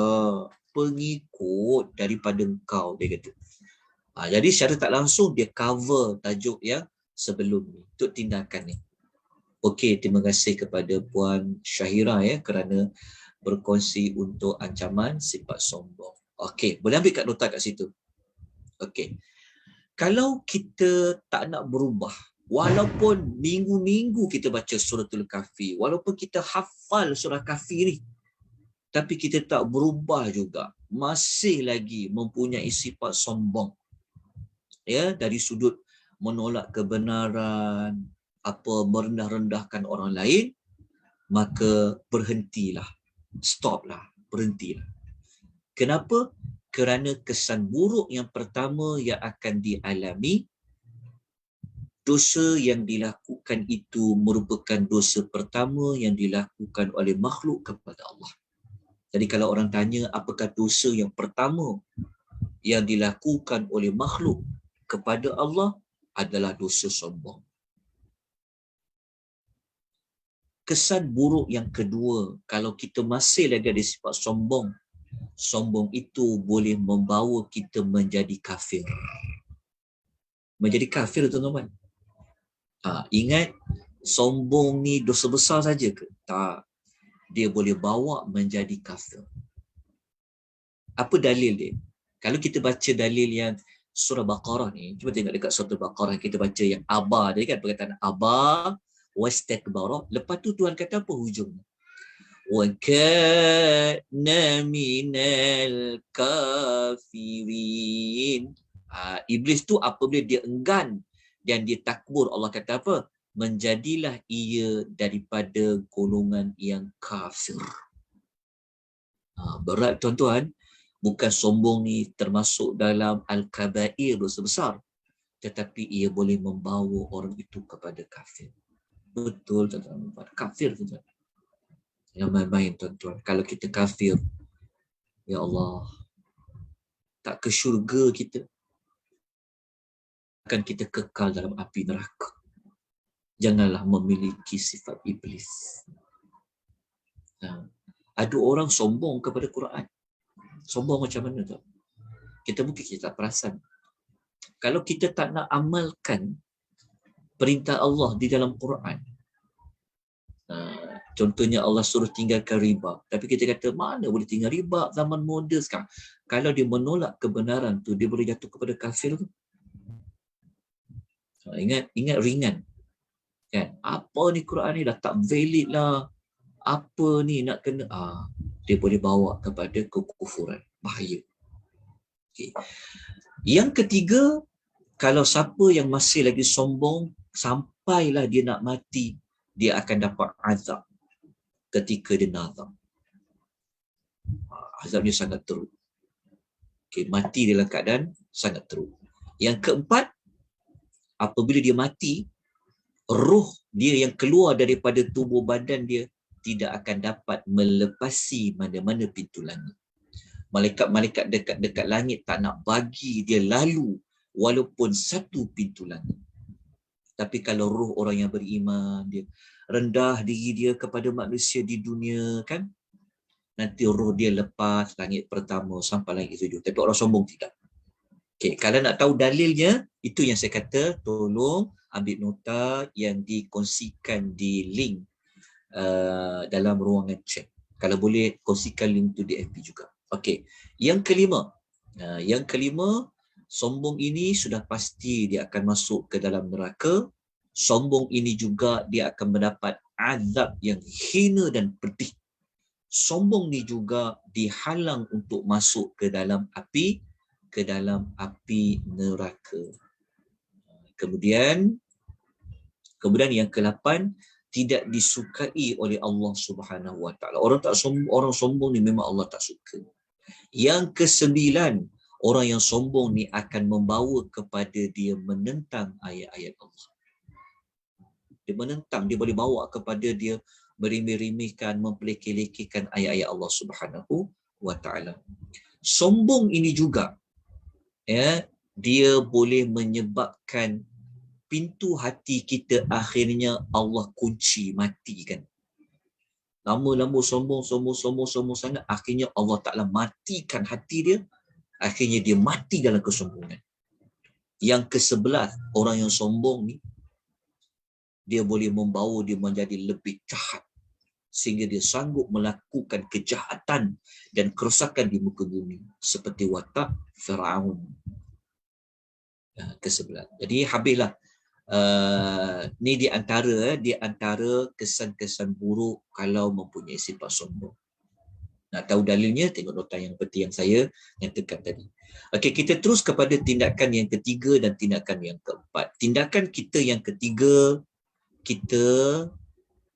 pengikut daripada engkau, dia kata. Jadi secara tak langsung dia cover tajuk yang sebelum ni untuk tindakan ni. Okey, terima kasih kepada Puan Syahira kerana berkongsi untuk ancaman sifat sombong. Okey, boleh ambil kat nota kat situ. Okey. Kalau kita tak nak berubah, walaupun minggu-minggu kita baca suratul Kahfi, walaupun kita hafal surah Kahfi ni, tapi kita tak berubah juga, masih lagi mempunyai sifat sombong. Dari sudut menolak kebenaran, merendah-rendahkan orang lain, maka berhentilah. Stoplah, berhentilah. Kenapa? Kerana kesan buruk yang pertama yang akan dialami, dosa yang dilakukan itu merupakan dosa pertama yang dilakukan oleh makhluk kepada Allah. Jadi kalau orang tanya apakah dosa yang pertama yang dilakukan oleh makhluk kepada Allah, adalah dosa sombong. Kesan buruk yang kedua, kalau kita masih lagi ada sifat sombong, sombong itu boleh membawa kita menjadi kafir. Menjadi kafir, tuan-tuan. Ingat, sombong ni dosa besar saja ke? Tak. Dia boleh bawa menjadi kafir. Apa dalil dia? Kalau kita baca dalil yang surah Baqarah ni, cuba tengok dekat surah Baqarah kita baca yang aba tadi kan, perkataan aba wastakbara, lepas tu Tuhan kata apa hujungnya? Wa kana minal kafirin. Iblis tu apabila dia enggan dan dia takbur, Allah kata apa? Menjadilah ia daripada golongan yang kafir. Berat tuan-tuan. Bukan sombong ni termasuk dalam al-kabair, dosa besar, tetapi ia boleh membawa orang itu kepada kafir. Betul tuan-tuan, kafir tuan-tuan. Yang main-main tuan-tuan. Kalau kita kafir, ya Allah, tak ke syurga kita, akan kita kekal dalam api neraka. Janganlah memiliki sifat iblis. Ada orang sombong kepada Quran. Sombong macam mana tu? Kita mungkin kita tak perasan. Kalau kita tak nak amalkan perintah Allah di dalam Quran, contohnya Allah suruh tinggalkan riba, tapi kita kata mana boleh tinggal riba zaman moden sekarang. Kalau dia menolak kebenaran tu, dia boleh jatuh kepada kafir tu. Ingat ringan kan? Apa ni Quran ni dah tak valid lah, apa ni nak kena, dia boleh bawa kepada kekufuran, bahaya. Okay. Yang ketiga, kalau siapa yang masih lagi sombong sampailah dia nak mati, dia akan dapat azab ketika dia nazam. Azabnya sangat teruk. Okay, mati dalam keadaan sangat teruk. Yang keempat, apabila dia mati, roh dia yang keluar daripada tubuh badan dia tidak akan dapat melepasi mana-mana pintu langit. Malaikat-malaikat dekat langit tak nak bagi dia lalu walaupun satu pintu langit. Tapi kalau roh orang yang beriman, dia rendah diri dia kepada manusia di dunia kan, nanti roh dia lepas langit pertama sampai langit tujuh. Tapi orang sombong tidak. Okay, kalau nak tahu dalilnya, itu yang saya kata, tolong ambil nota yang dikongsikan di link dalam ruangan chat. Kalau boleh, kongsikan link tu di FB juga. Okey, yang kelima. Sombong ini sudah pasti dia akan masuk ke dalam neraka. Sombong ini juga dia akan mendapat azab yang hina dan pedih. Sombong ni juga dihalang untuk masuk ke dalam api neraka. Kemudian yang ke-8, tidak disukai oleh Allah Subhanahu Wa Taala. Orang sombong ni memang Allah tak suka. Yang ke-9, orang yang sombong ni akan membawa kepada dia menentang ayat-ayat Allah. Dia menentang, dia boleh bawa kepada dia merimih-rimihkan, mempelekeh-lekehkan ayat-ayat Allah Subhanahu Wa Taala. Sombong ini juga dia boleh menyebabkan pintu hati kita akhirnya Allah kunci, matikan. Lama-lama sombong sangat, akhirnya Allah Ta'ala matikan hati dia, akhirnya dia mati dalam kesombongan. Yang ke-11, orang yang sombong ni, dia boleh membawa dia menjadi lebih jahat, sehingga dia sanggup melakukan kejahatan dan kerosakan di muka bumi, seperti watak Firaun. Ke-11. Jadi habislah. Ni di antara kesan-kesan buruk kalau mempunyai sifat sombong. Nak tahu dalilnya, tengok nota yang seperti yang saya nyatakan tadi. Okey, kita terus kepada tindakan yang ketiga dan tindakan yang keempat. Tindakan kita yang ketiga, kita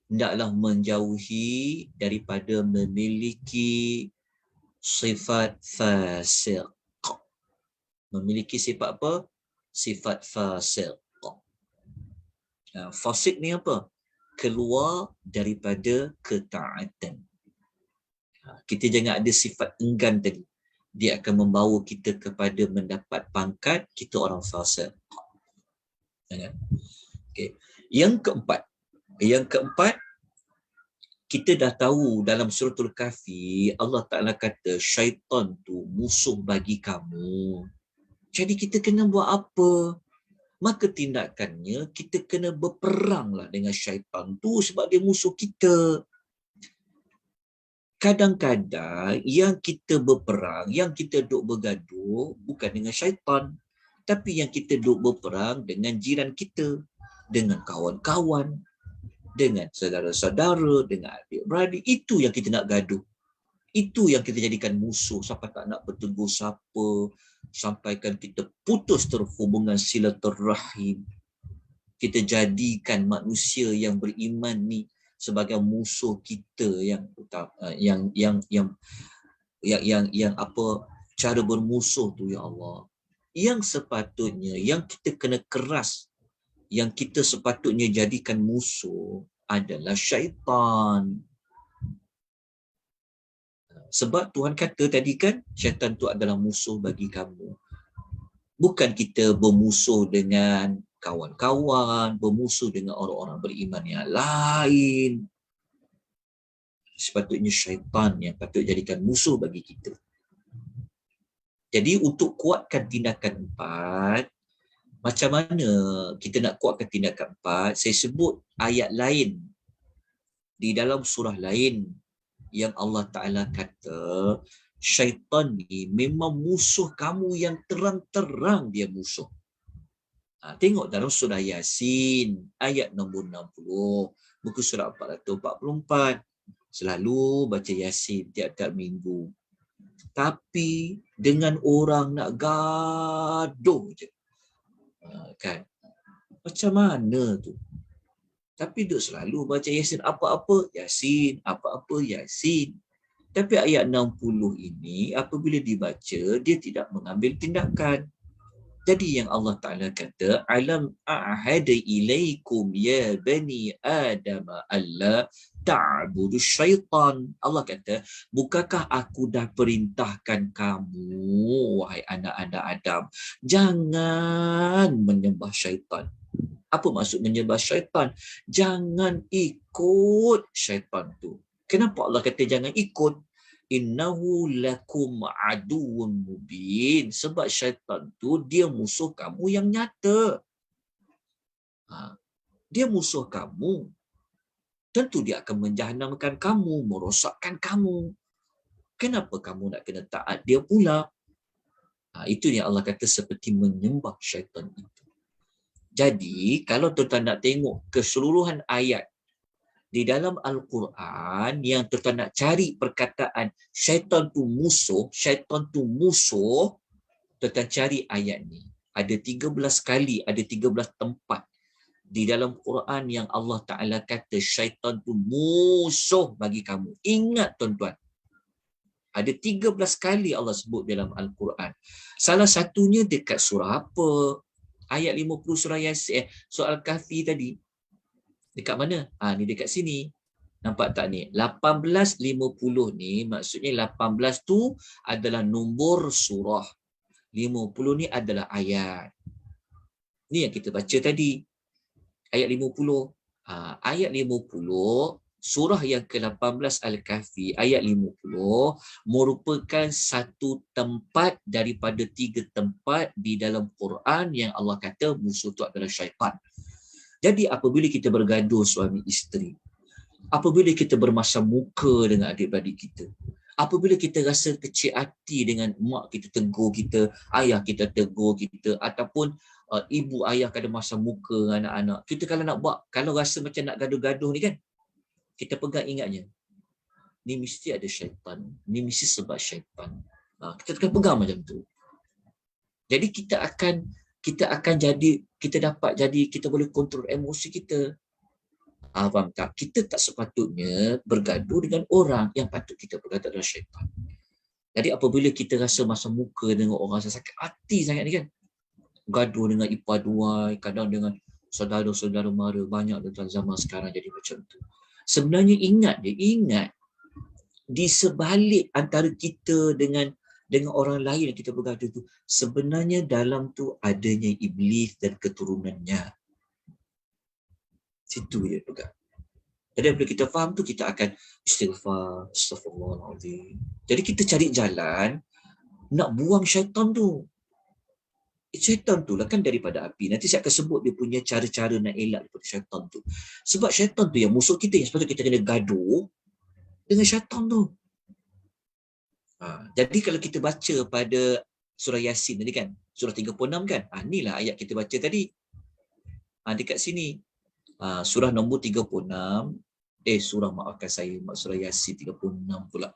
hendaklah menjauhi daripada memiliki sifat fasiq. Memiliki sifat apa? Sifat fasiq. Fasik ni apa? Keluar daripada ketaatan. Kita jangan ada sifat enggan tadi. Dia akan membawa kita kepada mendapat pangkat kita orang fasik. Okay. Yang keempat, kita dah tahu dalam suratul Kahfi, Allah Ta'ala kata syaitan tu musuh bagi kamu. Jadi kita kena buat apa? Maka tindakannya kita kena berperanglah dengan syaitan tu sebab dia musuh kita. Kadang-kadang yang kita berperang, yang kita duk bergaduh bukan dengan syaitan, Tapi yang kita duk berperang dengan jiran kita, dengan kawan-kawan, dengan saudara-saudara, dengan adik-beradik, itu yang kita nak gaduh. Itu yang kita jadikan musuh sampai tak nak bertegur siapa, sampaikan kita putus terhubungan silaturahim. Kita jadikan manusia yang beriman ni sebagai musuh kita yang apa cara bermusuh tu, ya Allah. Yang sepatutnya yang kita kena keras, yang kita sepatutnya jadikan musuh adalah syaitan. Sebab Tuhan kata tadi kan, syaitan tu adalah musuh bagi kamu. Bukan kita bermusuh dengan kawan-kawan, bermusuh dengan orang-orang beriman yang lain. Sepatutnya syaitan yang patut jadikan musuh bagi kita. Jadi untuk kuatkan tindakan 4, macam mana kita nak kuatkan tindakan 4? Saya sebut ayat lain di dalam surah lain yang Allah Ta'ala kata, syaitan ni memang musuh kamu yang terang-terang dia musuh. Tengok dalam surah Yasin, ayat nombor 60, muka surat 444. Selalu baca Yasin tiap-tiap minggu. Tapi dengan orang nak gaduh je. Kan? Macam mana tu? Tapi duk selalu baca Yasin, apa-apa Yasin, apa-apa Yasin. Tapi ayat 60 ini apabila dibaca, dia tidak mengambil tindakan. Jadi yang Allah Ta'ala kata, alam a'hada ilaikum ya bani Adam alla ta'budu syaitan. Allah kata, bukankah aku dah perintahkan kamu, wahai anak-anak Adam, jangan menyembah syaitan. Apa maksud menyembah syaitan? Jangan ikut syaitan tu. Kenapa Allah kata jangan ikut? Innahu lakum aduun mubin. Sebab syaitan tu dia musuh kamu yang nyata. Dia musuh kamu. Tentu dia akan menjahannamkan kamu, merosakkan kamu. Kenapa kamu nak kena taat dia pula? Itu yang Allah kata seperti menyembah syaitan itu. Jadi, kalau tuan-tuan nak tengok keseluruhan ayat di dalam Al-Quran yang tuan-tuan nak cari perkataan syaitan tu musuh, tuan-tuan cari ayat ni. Ada 13 kali, ada 13 tempat di dalam Quran yang Allah Ta'ala kata syaitan tu musuh bagi kamu. Ingat tuan-tuan, ada 13 kali Allah sebut dalam Al-Quran. Salah satunya dekat surah apa? Ayat 50 surah Yasin, surah Al-Kahfi tadi. Dekat mana? Ni dekat sini. Nampak tak ni? 1850 ni, maksudnya 18 tu adalah nombor surah. 50 ni adalah ayat. Ni yang kita baca tadi. Ayat 50. Ayat 50, surah yang ke-18 Al-Kahfi, ayat 50, merupakan satu tempat daripada 3 tempat di dalam Quran yang Allah kata musuh tu adalah syaitan. Jadi apabila kita bergaduh suami isteri, apabila kita bermasam muka dengan adik-beradik kita, apabila kita rasa kecil hati dengan mak kita tegur kita, ayah kita tegur kita, ataupun ibu ayah kada masam muka dengan anak-anak, kita kalau nak buat, kalau rasa macam nak gaduh-gaduh ni kan, kita pegang ingatnya, ni mesti ada syaitan, ni mesti sebab syaitan. Kita akan pegang macam tu. Jadi kita akan jadi, kita dapat jadi, kita boleh kontrol emosi kita. Faham tak? Kita tak sepatutnya bergaduh dengan orang, yang patut kita bergaduh adalah syaitan. Jadi apabila kita rasa masa muka dengan orang sakit hati sangat ni kan, gaduh dengan ipar duai, kadang dengan saudara-saudara mara, banyak dalam zaman sekarang jadi macam tu. Sebenarnya ingat di sebalik antara kita dengan orang lain yang kita bergaduh tu, sebenarnya dalam tu adanya iblis dan keturunannya. Situ dia pegang. Jadi bila kita faham tu, kita akan istighfar, astaghfirullahaladzim. Jadi kita cari jalan nak buang syaitan tu. Syaitan tu lah kan daripada api. Nanti saya akan sebut dia punya cara-cara nak elak daripada syaitan tu. Sebab syaitan tu yang musuh kita, yang sepatutnya kita kena gaduh dengan syaitan tu. Jadi kalau kita baca pada surah Yasin tadi kan, Surah 36 kan? Inilah ayat kita baca tadi. Dekat sini. Surah nombor 36. Maafkan saya. Surah Yasin 36 pula.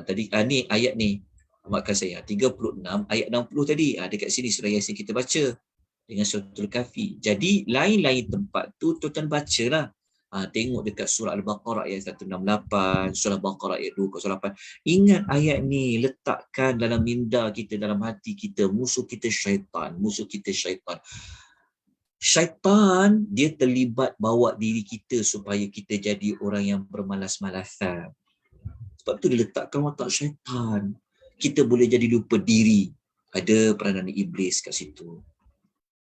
Tadi ni ayat ni. Maafkan saya. 36, ayat 60 tadi. Dekat sini surah Yasin kita baca. Dengan suratul Kahfi. Jadi lain-lain tempat tu tuan-tuan bacalah. Tengok dekat surah Al-Baqarah ayat 168, surah Al-Baqarah ayat 208. Ingat ayat ni, letakkan dalam minda kita, dalam hati kita. Musuh kita syaitan. Musuh kita syaitan. Syaitan, dia terlibat bawa diri kita supaya kita jadi orang yang bermalas-malasan. Sebab tu dia letakkan watak syaitan. Kita boleh jadi lupa diri. Ada peranan iblis kat situ.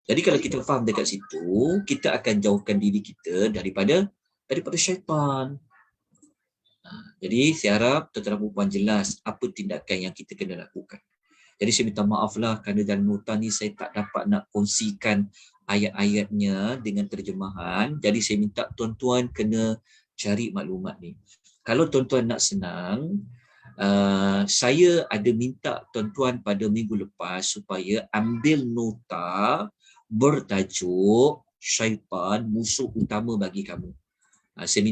Jadi kalau kita faham dekat situ, kita akan jauhkan diri kita daripada syaitan. Jadi saya harap tuan-tuan perempuan jelas apa tindakan yang kita kena lakukan. Jadi saya minta maaflah kerana dalam nota ni saya tak dapat nak kongsikan ayat-ayatnya dengan terjemahan. Jadi saya minta tuan-tuan kena cari maklumat ni. Kalau tuan-tuan nak senang, saya ada minta tuan-tuan pada minggu lepas supaya ambil nota bertajuk syaitan musuh utama bagi kamu. Saya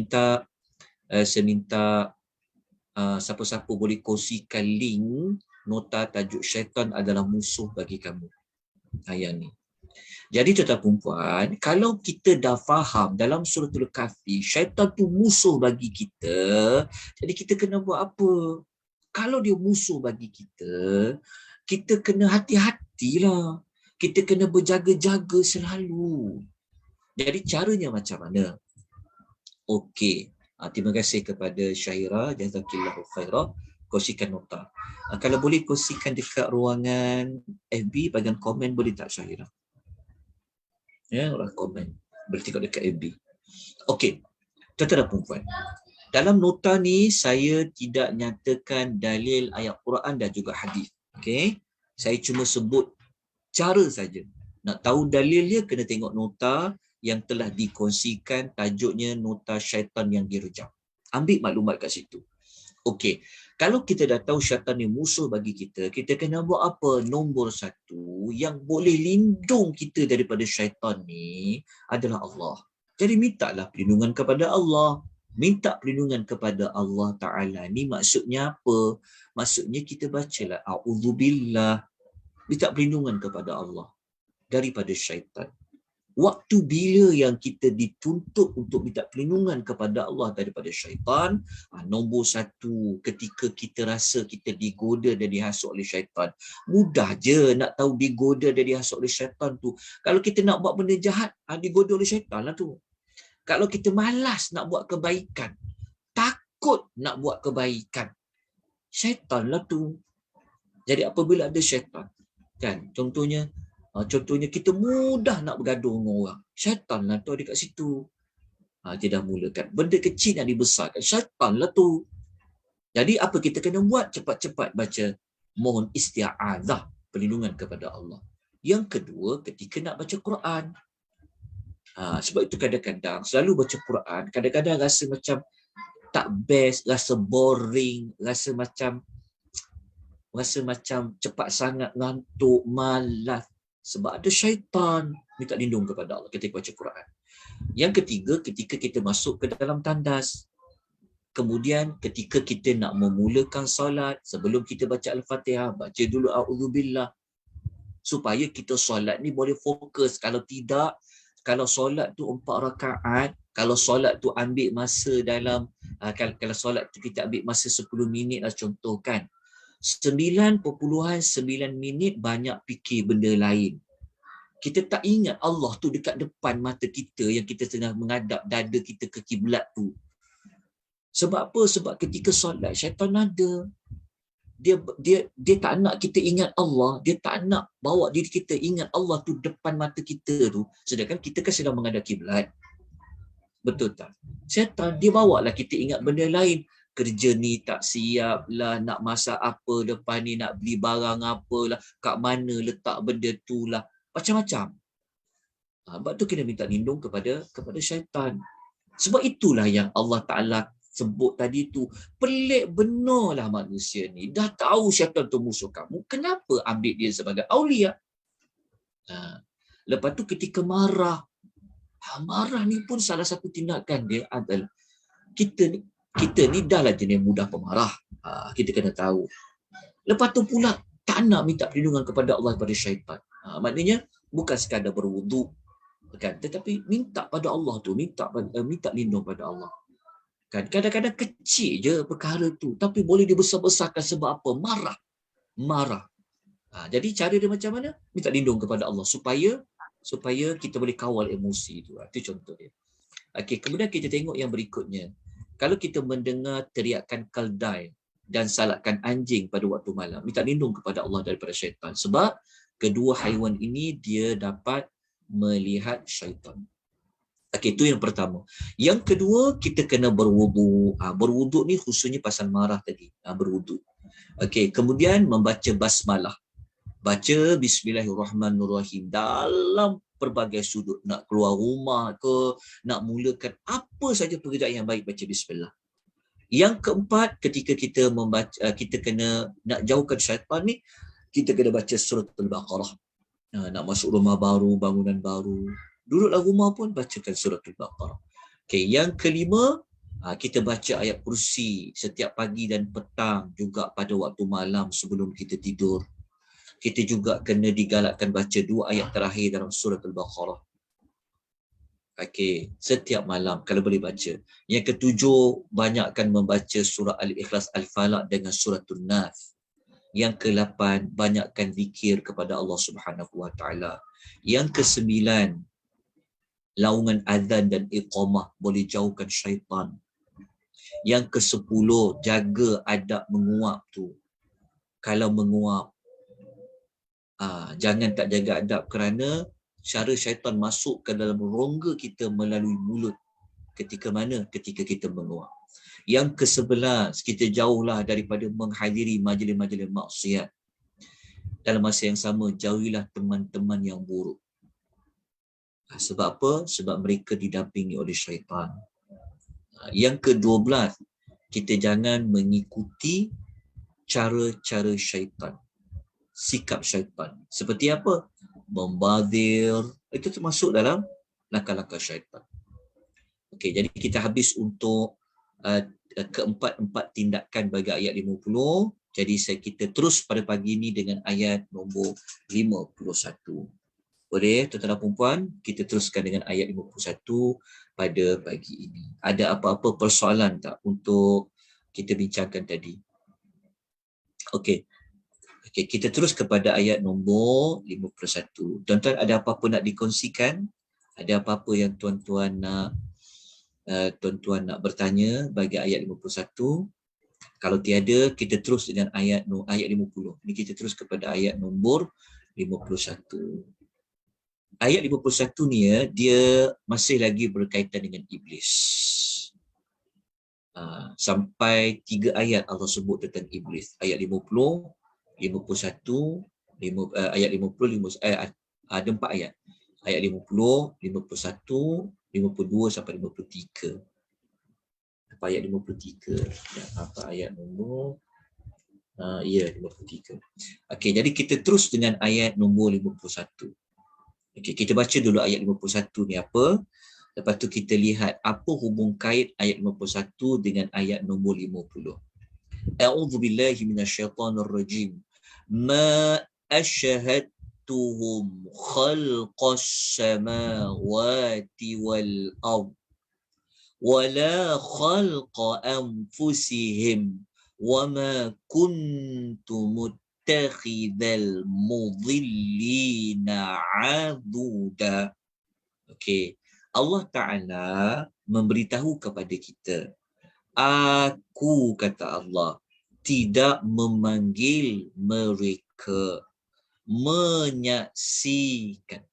minta siapa-siapa boleh kongsikan link nota tajuk syaitan adalah musuh bagi kamu. Ayat ni. Jadi tuan-tuan perempuan, kalau kita dah faham dalam suratul Kahfi syaitan tu musuh bagi kita, jadi kita kena buat apa? Kalau dia musuh bagi kita, kita kena hati-hatilah. Kita kena berjaga-jaga selalu. Jadi caranya macam mana? Okey. Terima kasih kepada Syahira. Jazakillahu khairah. Kongsikan nota. Kalau boleh kongsikan dekat ruangan FB, bagian komen boleh tak Syahira? Ya, orang komen. Boleh tengok dekat FB. Okey. Tuan-tuan dan puan-puan. Dalam nota ni, saya tidak nyatakan dalil ayat Quran dan juga hadis. Okey. Saya cuma sebut cara saja. Nak tahu dalilnya kena tengok nota yang telah dikongsikan, tajuknya nota syaitan yang direjam. Ambil maklumat kat situ. Okey. Kalau kita dah tahu syaitan ni musuh bagi kita, kita kena buat apa? Nombor satu, yang boleh lindung kita daripada syaitan ni adalah Allah. Jadi mintalah perlindungan kepada Allah. Minta perlindungan kepada Allah Ta'ala. Ni maksudnya apa? Maksudnya kita bacalah a'udzubillah. Minta perlindungan kepada Allah daripada syaitan. Waktu bila yang kita dituntut untuk minta perlindungan kepada Allah daripada syaitan? Nombor satu, ketika kita rasa kita digoda dan dihasut oleh syaitan. Mudah je nak tahu digoda dan dihasut oleh syaitan tu. Kalau kita nak buat benda jahat, digoda oleh syaitan lah tu. Kalau kita malas nak buat kebaikan, takut nak buat kebaikan, syaitan lah tu. Jadi apabila ada syaitan, kan, contohnya kita mudah nak bergaduh dengan orang, syaitan lah tu ada kat situ. Dia dah mulakan benda kecil yang dibesarkan, syaitan lah tu. Jadi apa kita kena buat? Cepat-cepat baca, mohon isti'adzah, perlindungan kepada Allah. Yang kedua, ketika nak baca Quran, sebab itu kadang-kadang selalu baca Quran, kadang-kadang rasa macam tak best, rasa boring, rasa macam cepat sangat ngantuk, malas. Sebab ada syaitan. Minta lindung kepada Allah ketika baca Quran. Yang ketiga, ketika kita masuk ke dalam tandas. Kemudian ketika kita nak memulakan solat, sebelum kita baca Al-Fatihah, baca dulu a'udzubillah. Supaya kita solat ni boleh fokus. Kalau tidak, kalau solat tu 4 rakaat, kalau solat tu ambil masa dalam, kalau solat tu kita ambil masa 10 minit lah contohkan. 9.9 minit banyak fikir benda lain. Kita tak ingat Allah tu dekat depan mata kita yang kita tengah menghadap dada kita ke kiblat tu. Sebab apa? Sebab ketika solat syaitan ada. Dia tak nak kita ingat Allah, dia tak nak bawa diri kita ingat Allah tu depan mata kita tu. Sedangkan kita kan sedang menghadap kiblat. Betul tak? Syaitan dia bawalah kita ingat benda lain. Kerja ni tak siap lah, nak masak apa depan ni, nak beli barang apalah, kat mana letak benda tu lah, macam-macam. Sebab tu kena minta lindung kepada syaitan. Sebab itulah yang Allah Ta'ala sebut tadi tu, pelik benarlah manusia ni, dah tahu syaitan tu musuh kamu, kenapa ambil dia sebagai aulia? Lepas tu ketika marah, marah ni pun salah satu tindakan dia adalah kita ni dah lah jenis mudah pemarah. Kita kena tahu. Lepas tu pula tak nak minta perlindungan kepada Allah daripada syaitan. Maknanya bukan sekadar berwuduk, kan, tetapi minta pada Allah tu, minta lindung pada Allah. Kan, kadang-kadang kecil je perkara tu, tapi boleh dibesar-besarkan sebab apa? Marah. Jadi cara dia macam mana? Minta lindung kepada Allah supaya kita boleh kawal emosi tu. Itu contoh dia. Okey, kemudian kita tengok yang berikutnya. Kalau kita mendengar teriakan keldai dan salakkan anjing pada waktu malam, minta lindung kepada Allah daripada syaitan. Sebab kedua haiwan ini dia dapat melihat syaitan. Okey, itu yang pertama. Yang kedua, kita kena berwuduk. Berwuduk ni khususnya pasal marah tadi. Berwuduk. Okey, kemudian membaca basmalah. Baca Bismillahirrahmanirrahim dalam pelbagai sudut. Nak keluar rumah ke, nak mulakan apa saja pekerjaan yang baik, baca Bismillah. Yang keempat, ketika kita membaca, kita kena nak jauhkan syaitan ni, kita kena baca surah Al-Baqarah. Nak masuk rumah baru, bangunan baru, duduklah rumah pun bacakan surah Al-Baqarah. Okay, yang kelima, kita baca ayat kursi setiap pagi dan petang, juga pada waktu malam sebelum kita tidur. Kita juga kena digalakkan baca 2 ayat terakhir dalam surah Al-Baqarah. Okey, setiap malam kalau boleh baca. Yang ketujuh, banyakkan membaca surah Al-Ikhlas, Al-Falaq dengan surah An-Nas. Yang ke-8, banyakkan zikir kepada Allah Subhanahu Wa Taala. Yang ke-9, laungan azan dan iqamah boleh jauhkan syaitan. Yang ke-10, jaga adab menguap tu. Kalau menguap, jangan tak jaga adab, kerana cara syaitan masuk ke dalam rongga kita melalui mulut. Ketika mana? Ketika kita menguap. Yang ke-11, kita jauhlah daripada menghadiri majlis-majlis maksiat. Dalam masa yang sama, jauhilah teman-teman yang buruk. Sebab apa? Sebab mereka didampingi oleh syaitan. Yang ke-12, kita jangan mengikuti cara-cara syaitan, sikap syaitan. Seperti apa? Membazir. Itu termasuk dalam langkah-langkah syaitan. Okey, jadi kita habis untuk keempat-empat tindakan bagi ayat 50. Jadi kita terus pada pagi ini dengan ayat nombor 51. Boleh, tuan-tuan dan puan-puan, kita teruskan dengan ayat 51 pada pagi ini. Ada apa-apa persoalan tak untuk kita bincangkan tadi? Okey. Okey, kita terus kepada ayat nombor 51. Tuan-tuan ada apa-apa nak dikongsikan? Ada apa-apa yang tuan-tuan nak bertanya bagi ayat 51? Kalau tiada, kita terus dengan ayat 50. Ini kita terus kepada ayat nombor 51. Ayat 51 ni dia masih lagi berkaitan dengan iblis. Sampai 3 ayat Allah sebut tentang iblis. Ayat 50, 51, ayat 50, ada 4 ayat. Ayat 50, 51, 52 sampai 53. Apa ayat 53? Apa ayat nombor? 53. Okey, jadi kita terus dengan ayat nombor 51. Okey, kita baca dulu ayat 51 ni apa. Lepas tu kita lihat apa hubung kait ayat 51 dengan ayat nombor 50. A'udzu billahi minasyaitonir rajim. Ma asyhadtuhum khalqas samawati wal ard wala khalqa anfusihim wama kuntu muttakhidhal mudillina aduda. Okey, Allah Ta'ala memberitahu kepada kita, aku, kata Allah, tidak memanggil mereka, menyaksikan.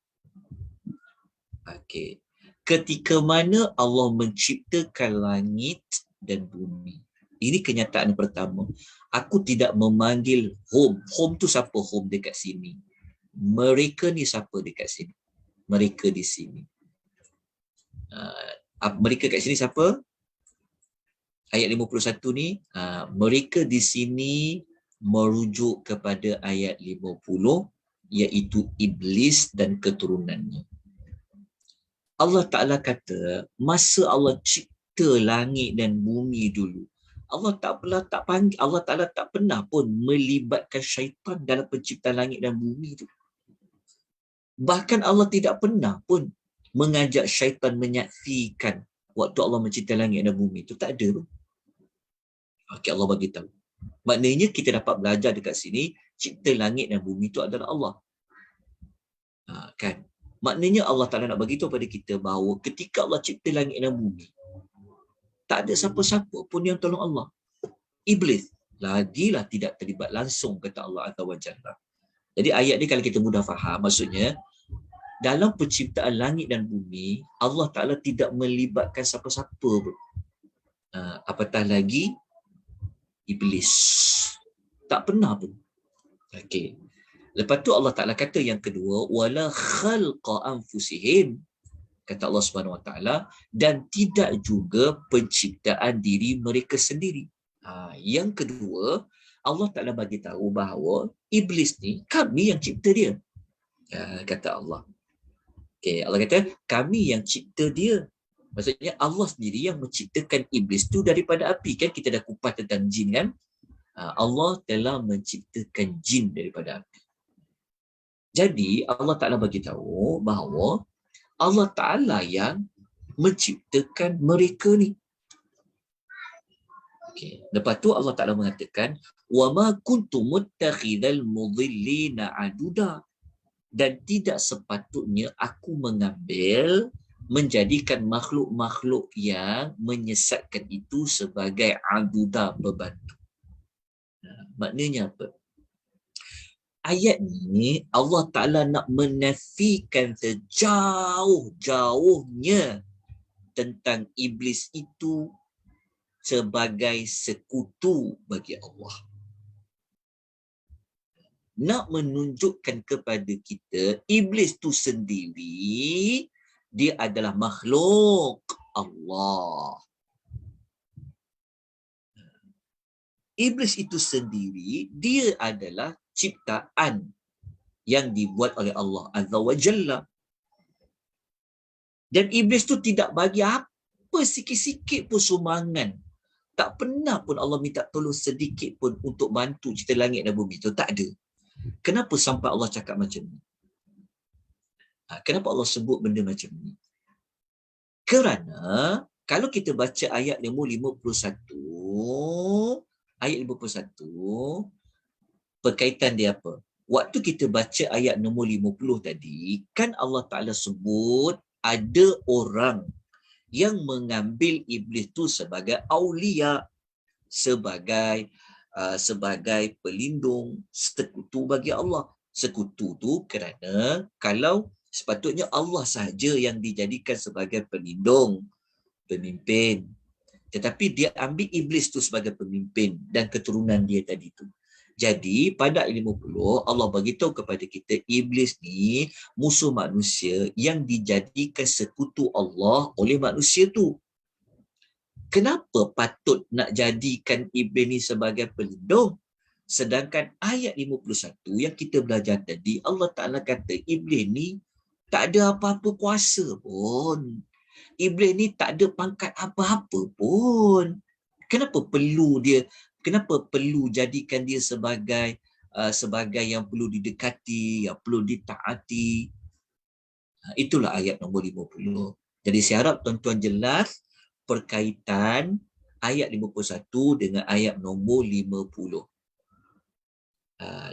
Okey, ketika mana Allah menciptakan langit dan bumi. Ini kenyataan pertama. Aku tidak memanggil hum. Hum tu siapa hum dekat sini? Mereka ni siapa dekat sini? Mereka di sini. Mereka kat sini siapa? Ayat 51 ni, mereka di sini merujuk kepada ayat 50 iaitu iblis dan keturunannya. Allah Ta'ala kata, masa Allah cipta langit dan bumi dulu, Allah Ta'ala tak pernah pun melibatkan syaitan dalam penciptaan langit dan bumi itu. Bahkan Allah tidak pernah pun mengajak syaitan menyaksikan waktu Allah mencipta langit dan bumi itu. Tak ada pun. Okay, Allah bagi tahu. Maknanya kita dapat belajar dekat sini, cipta langit dan bumi itu adalah Allah. Kan? Maknanya Allah Ta'ala nak bagi tahu pada kita bahawa ketika Allah cipta langit dan bumi, tak ada siapa-siapa pun yang tolong Allah. Iblis lagilah tidak terlibat langsung, kata Allah Azza wa Jalla. Jadi ayat ni kalau kita mudah faham, maksudnya dalam penciptaan langit dan bumi, Allah Ta'ala tidak melibatkan siapa-siapa pun. Apatah lagi Iblis. Tak pernah pun. Okey. Lepas tu Allah Ta'ala kata yang kedua, wala khalqa anfusihim, kata Allah Subhanahu Wa Ta'ala, dan tidak juga penciptaan diri mereka sendiri. Yang kedua, Allah Ta'ala bagi tahu bahawa iblis ni kami yang cipta dia. Kata Allah. Okay, Allah kata kami yang cipta dia. Maksudnya Allah sendiri yang menciptakan iblis tu daripada api. Kan kita dah kupas tentang jin kan? Allah telah menciptakan jin daripada api. Jadi Allah Ta'ala bagi tahu bahawa Allah Ta'ala yang menciptakan mereka ni. Okay. Lepas tu Allah Ta'ala mengatakan, وَمَا كُنْتُ مُتَّخِذَ الْمُضِلِّينَ عَدُودًا, dan tidak sepatutnya aku menjadikan makhluk-makhluk yang menyesatkan itu sebagai aduda, pembantu. Maknanya apa? Ayat ni Allah Ta'ala nak menafikan sejauh-jauhnya tentang iblis itu sebagai sekutu bagi Allah. Nak menunjukkan kepada kita iblis tu sendiri dia adalah makhluk Allah. Iblis itu sendiri dia adalah ciptaan yang dibuat oleh Allah Azza wa Jalla. Dan iblis tu tidak bagi apa sikit-sikit pun sumbangan. Tak pernah pun Allah minta tolong sedikit pun untuk bantu cipta langit dan bumi tu. Tak ada. Kenapa sampai Allah cakap macam ni? Kenapa Allah sebut benda macam ni? Kerana kalau kita baca ayat nombor 51, ayat 51, perkaitan dia apa? Waktu kita baca ayat nombor 50 tadi, kan Allah Ta'ala sebut ada orang yang mengambil iblis tu sebagai aulia, sebagai pelindung, sekutu bagi Allah. Sekutu tu kerana kalau sepatutnya Allah sahaja yang dijadikan sebagai pelindung, pemimpin, tetapi dia ambil iblis tu sebagai pemimpin dan keturunan dia tadi tu. Jadi pada ayat 50 Allah beritahu kepada kita iblis ni musuh manusia yang dijadikan sekutu Allah oleh manusia tu. Kenapa patut nak jadikan iblis ni sebagai pelindung? Sedangkan ayat 51 yang kita belajar tadi, Allah Ta'ala kata iblis ni tak ada apa-apa kuasa pun. Iblis ni tak ada pangkat apa-apa pun. Kenapa perlu jadikan dia sebagai yang perlu didekati, yang perlu ditaati? Itulah ayat nombor 50. Jadi saya harap tuan-tuan jelas perkaitan ayat 51 dengan ayat nombor 50.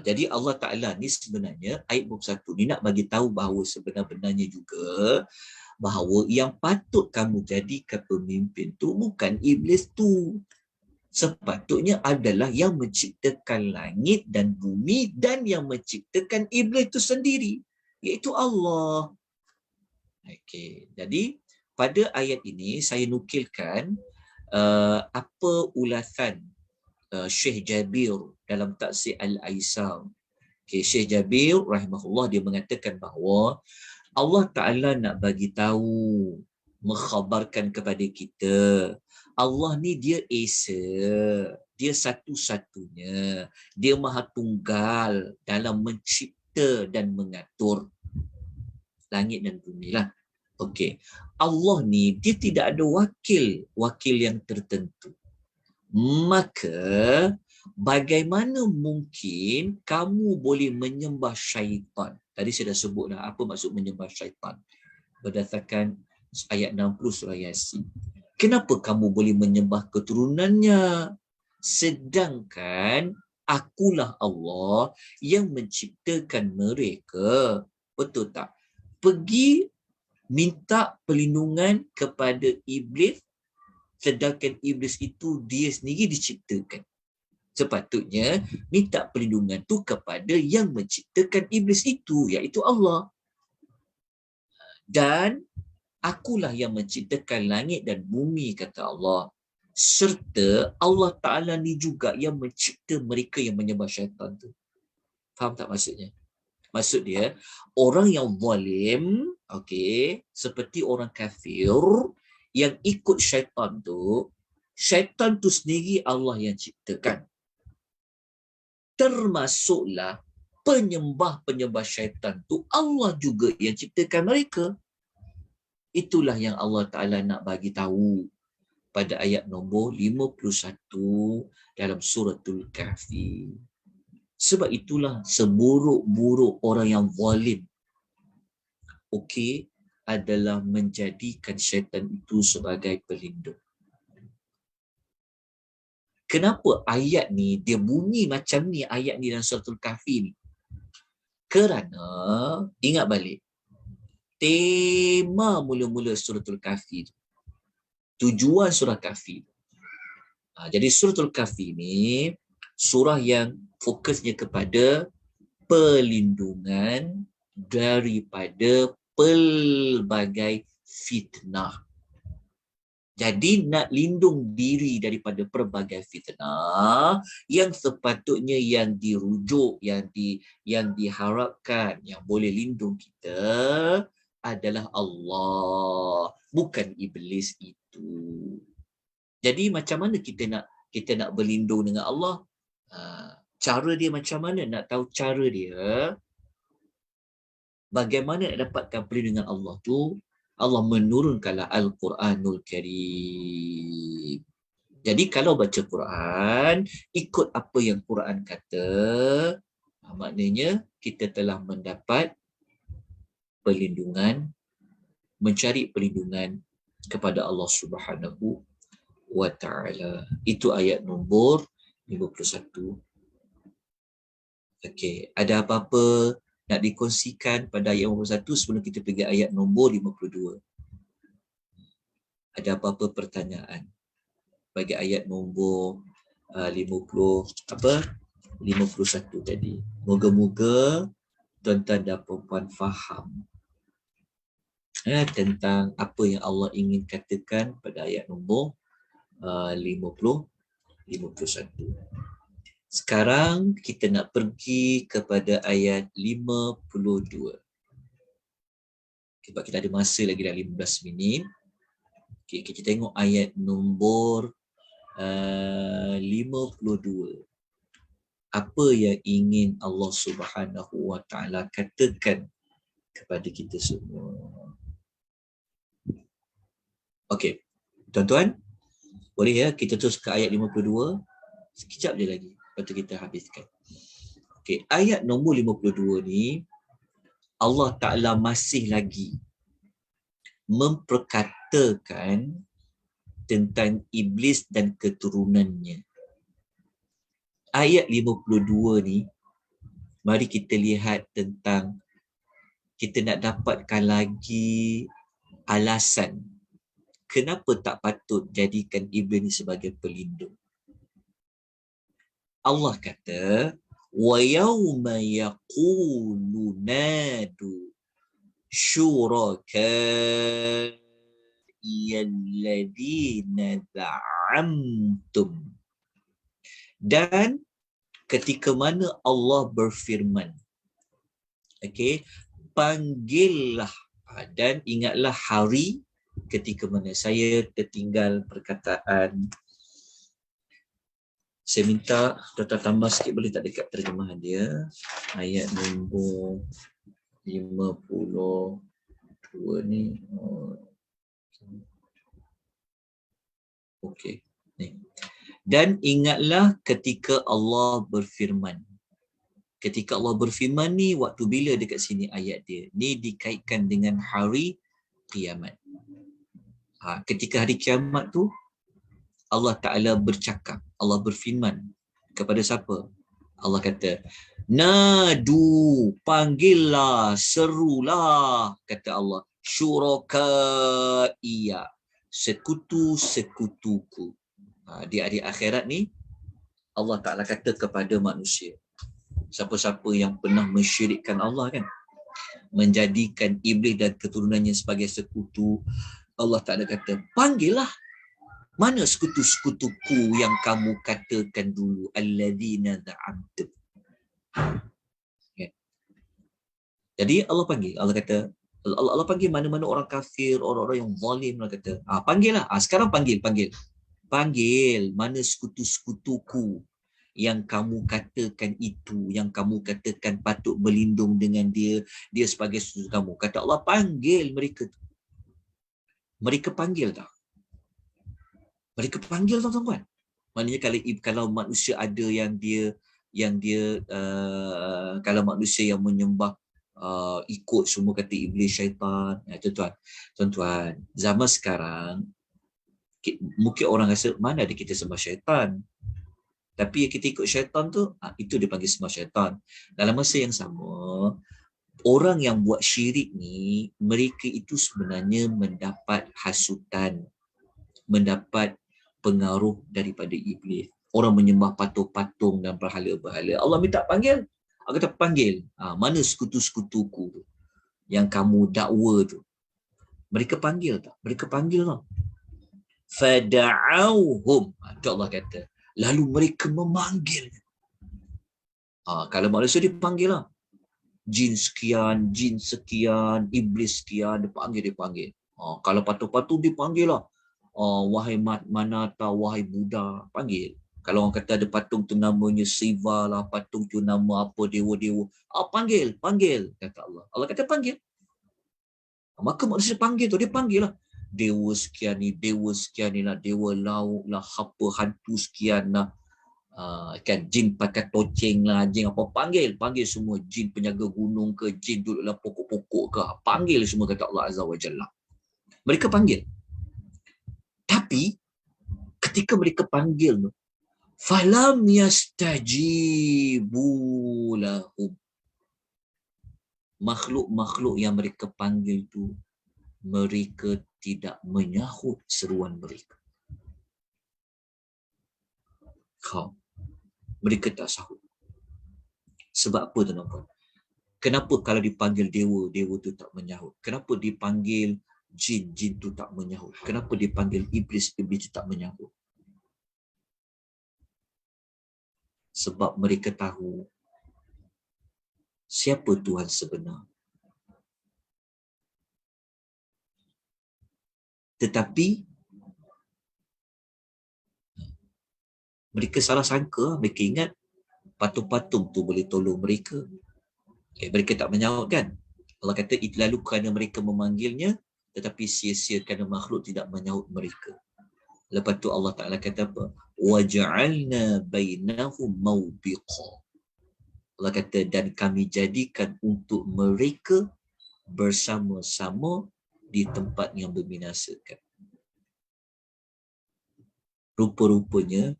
Jadi Allah Ta'ala ni sebenarnya ayat 51 ni nak bagi tahu bahawa sebenarnya juga bahawa yang patut kamu jadikan pemimpin tu bukan iblis tu. Sepatutnya adalah yang menciptakan langit dan bumi dan yang menciptakan iblis itu sendiri, iaitu Allah. Okey, jadi pada ayat ini saya nukilkan apa ulasan Syekh Jabir dalam tafsir Al-Aisam. Okay, Syekh Jabir rahimahullah dia mengatakan bahawa Allah Ta'ala nak bagi tahu, mengkhabarkan kepada kita, Allah ni dia Esa, dia satu-satunya, dia maha tunggal dalam mencipta dan mengatur langit dan bumi lah. Okey. Allah ni dia tidak ada wakil yang tertentu. Maka bagaimana mungkin kamu boleh menyembah syaitan? Tadi saya dah sebut dah apa maksud menyembah syaitan. Berdasarkan ayat 60 surah Yasin. Kenapa kamu boleh menyembah keturunannya? Sedangkan akulah Allah yang menciptakan mereka. Betul tak? Pergi minta perlindungan kepada iblis, sedangkan iblis itu dia sendiri diciptakan. Sepatutnya minta perlindungan tu kepada yang menciptakan iblis itu, iaitu Allah. Dan akulah yang menciptakan langit dan bumi, kata Allah. Serta Allah Ta'ala ni juga yang mencipta mereka yang menyembah syaitan tu. Faham tak maksudnya? Maksud dia, orang yang zalim, okey, seperti orang kafir yang ikut syaitan tu sendiri Allah yang ciptakan. Termasuklah penyembah-penyembah syaitan tu Allah juga yang ciptakan mereka. Itulah yang Allah Ta'ala nak bagi tahu pada ayat nombor 51 dalam suratul Kahfi. Sebab itulah seburuk-buruk orang yang zalim, okey, adalah menjadikan syaitan itu sebagai pelindung. Kenapa ayat ni dia bunyi macam ni, ayat ni dalam suratul Kahfi ni? Kerana ingat balik tema mula-mula suratul Kahfi tu, tujuan surah Kahfi. Jadi suratul Kahfi ni surah yang fokusnya kepada perlindungan daripada pelbagai fitnah. Jadi nak lindung diri daripada pelbagai fitnah yang sepatutnya yang dirujuk, yang diharapkan, yang boleh lindung kita adalah Allah, bukan iblis itu. Jadi macam mana kita nak berlindung dengan Allah? Cara dia macam mana? Nak tahu cara dia, bagaimana nak dapatkan perlindungan Allah tu? Allah menurunkanlah Al-Quranul Karim. Jadi kalau baca Quran, ikut apa yang Quran kata, maknanya kita telah mendapat perlindungan, mencari perlindungan kepada Allah Subhanahu wa Ta'ala. Itu ayat nombor 51. Okey, ada apa-apa nak dikongsikan pada ayat nombor 1 sebelum kita pergi ayat nombor 52? Ada apa-apa pertanyaan bagi ayat nombor 51 tadi? Moga-moga tuan-tuan dan puan-puan faham tentang apa yang Allah ingin katakan pada ayat nombor 51. Sekarang kita nak pergi kepada ayat 52. Sebab kita ada masa lagi dah 15 minit. Okay, kita tengok ayat nombor 52. Apa yang ingin Allah Subhanahu wa Ta'ala katakan kepada kita semua. Okey, tuan-tuan, boleh ya kita terus ke ayat 52? Sekejap je lagi, lepas tu kita habiskan. Okey, ayat nombor 52 ni, Allah Ta'ala masih lagi memperkatakan tentang iblis dan keturunannya. Ayat 52 ni, mari kita lihat tentang, kita nak dapatkan lagi alasan kenapa tak patut jadikan iblis ni sebagai pelindung. Allah kata, wa yawma yaqulu nadu syuraka'iyalladzina za'amtum. Dan ketika mana Allah berfirman, okey, panggillah, dan ingatlah hari ketika mana saya tertinggal perkataan Saya minta tuan-tuan tambah sikit boleh tak dekat terjemahan dia. Ayat nombor 52 ni. Okey. Ni. Dan ingatlah ketika Allah berfirman. Ketika Allah berfirman ni waktu bila dekat sini ayat dia. Ni dikaitkan dengan hari kiamat. Ketika hari kiamat tu Allah Ta'ala bercakap, Allah berfirman kepada siapa? Allah kata, nadu, panggillah, serulah, kata Allah, syuraka'iya, sekutu-sekutuku. Di hari akhirat ni, Allah Ta'ala kata kepada manusia, siapa-siapa yang pernah mensyirikkan Allah kan, menjadikan iblis dan keturunannya sebagai sekutu, Allah Ta'ala kata, panggillah. Mana sekutu-sekutuku yang kamu katakan dulu? Alladzina za'amtum. Okay. Jadi Allah panggil. Allah kata, Allah panggil mana-mana orang kafir, orang-orang yang zalim. Allah kata, panggillah. Sekarang panggil. Panggil mana sekutu-sekutuku yang kamu katakan itu, yang kamu katakan patut berlindung dengan dia, dia sebagai sekutu kamu. Kata Allah, panggil mereka. Mereka panggil tak? Mereka panggil tuan-tuan. Maknanya kalau manusia ada yang dia kalau manusia yang menyembah ikut semua kata iblis, syaitan, tuan-tuan, zaman sekarang mungkin orang rasa mana ada kita sembah syaitan. Tapi kita ikut syaitan tu, itu dipanggil sembah syaitan. Dalam masa yang sama, orang yang buat syirik ni, mereka itu sebenarnya mendapat hasutan, mendapat pengaruh daripada iblis. Orang menyembah patung-patung dan berhala-berhala. Allah minta panggil. Allah kata panggil. Mana sekutu-sekutuku tu yang kamu dakwa tu? Mereka panggil tak? Mereka panggil tak? Fada'auhum. Allah kata. Lalu mereka memanggil. Kalau manusia dipanggil lah. Jin sekian, jin sekian, iblis sekian, dia panggil. Kalau patung-patung dipanggil lah. Wahai Manata, wahai Buddha, panggil. Kalau orang kata ada patung tu namanya Siva lah, patung tu nama apa, dewa-dewa. Panggil, kata Allah. Allah kata panggil. Maka manusia panggil tu, dia panggil lah. Dewa sekian ni lah, dewa laut lah, apa hantu sekian lah. Kan jin pakai toceng lah, jin apa, panggil semua. Jin penjaga gunung ke, jin duduk dalam pokok-pokok ke, panggil semua, kata Allah Azza wa Jalla. Mereka panggil. Tapi ketika mereka panggil tu, falam yastajibu lahum. Makhluk-makhluk yang mereka panggil tu, mereka tidak menyahut seruan mereka. Mereka tak sahut. Sebab apa tuan-tuan? Kenapa kalau dipanggil dewa, dewa tu tak menyahut? Kenapa dipanggil jin, jin tu tak menyahut? Kenapa dipanggil iblis, iblis tu tak menyahut? Sebab mereka tahu siapa Tuhan sebenar. Tetapi mereka salah sangka, mereka ingat patung-patung tu boleh tolong mereka. Mereka tak menyahut kan? Allah kata, lalu kerana mereka memanggilnya, tetapi sia-sia kerana makhluk tidak menyahut mereka. Lepas tu Allah Ta'ala kata apa? وَجَعَلْنَا بَيْنَهُمْ مَوْبِقًا. Allah kata, dan kami jadikan untuk mereka bersama-sama di tempat yang membinasakan. Rupa-rupanya,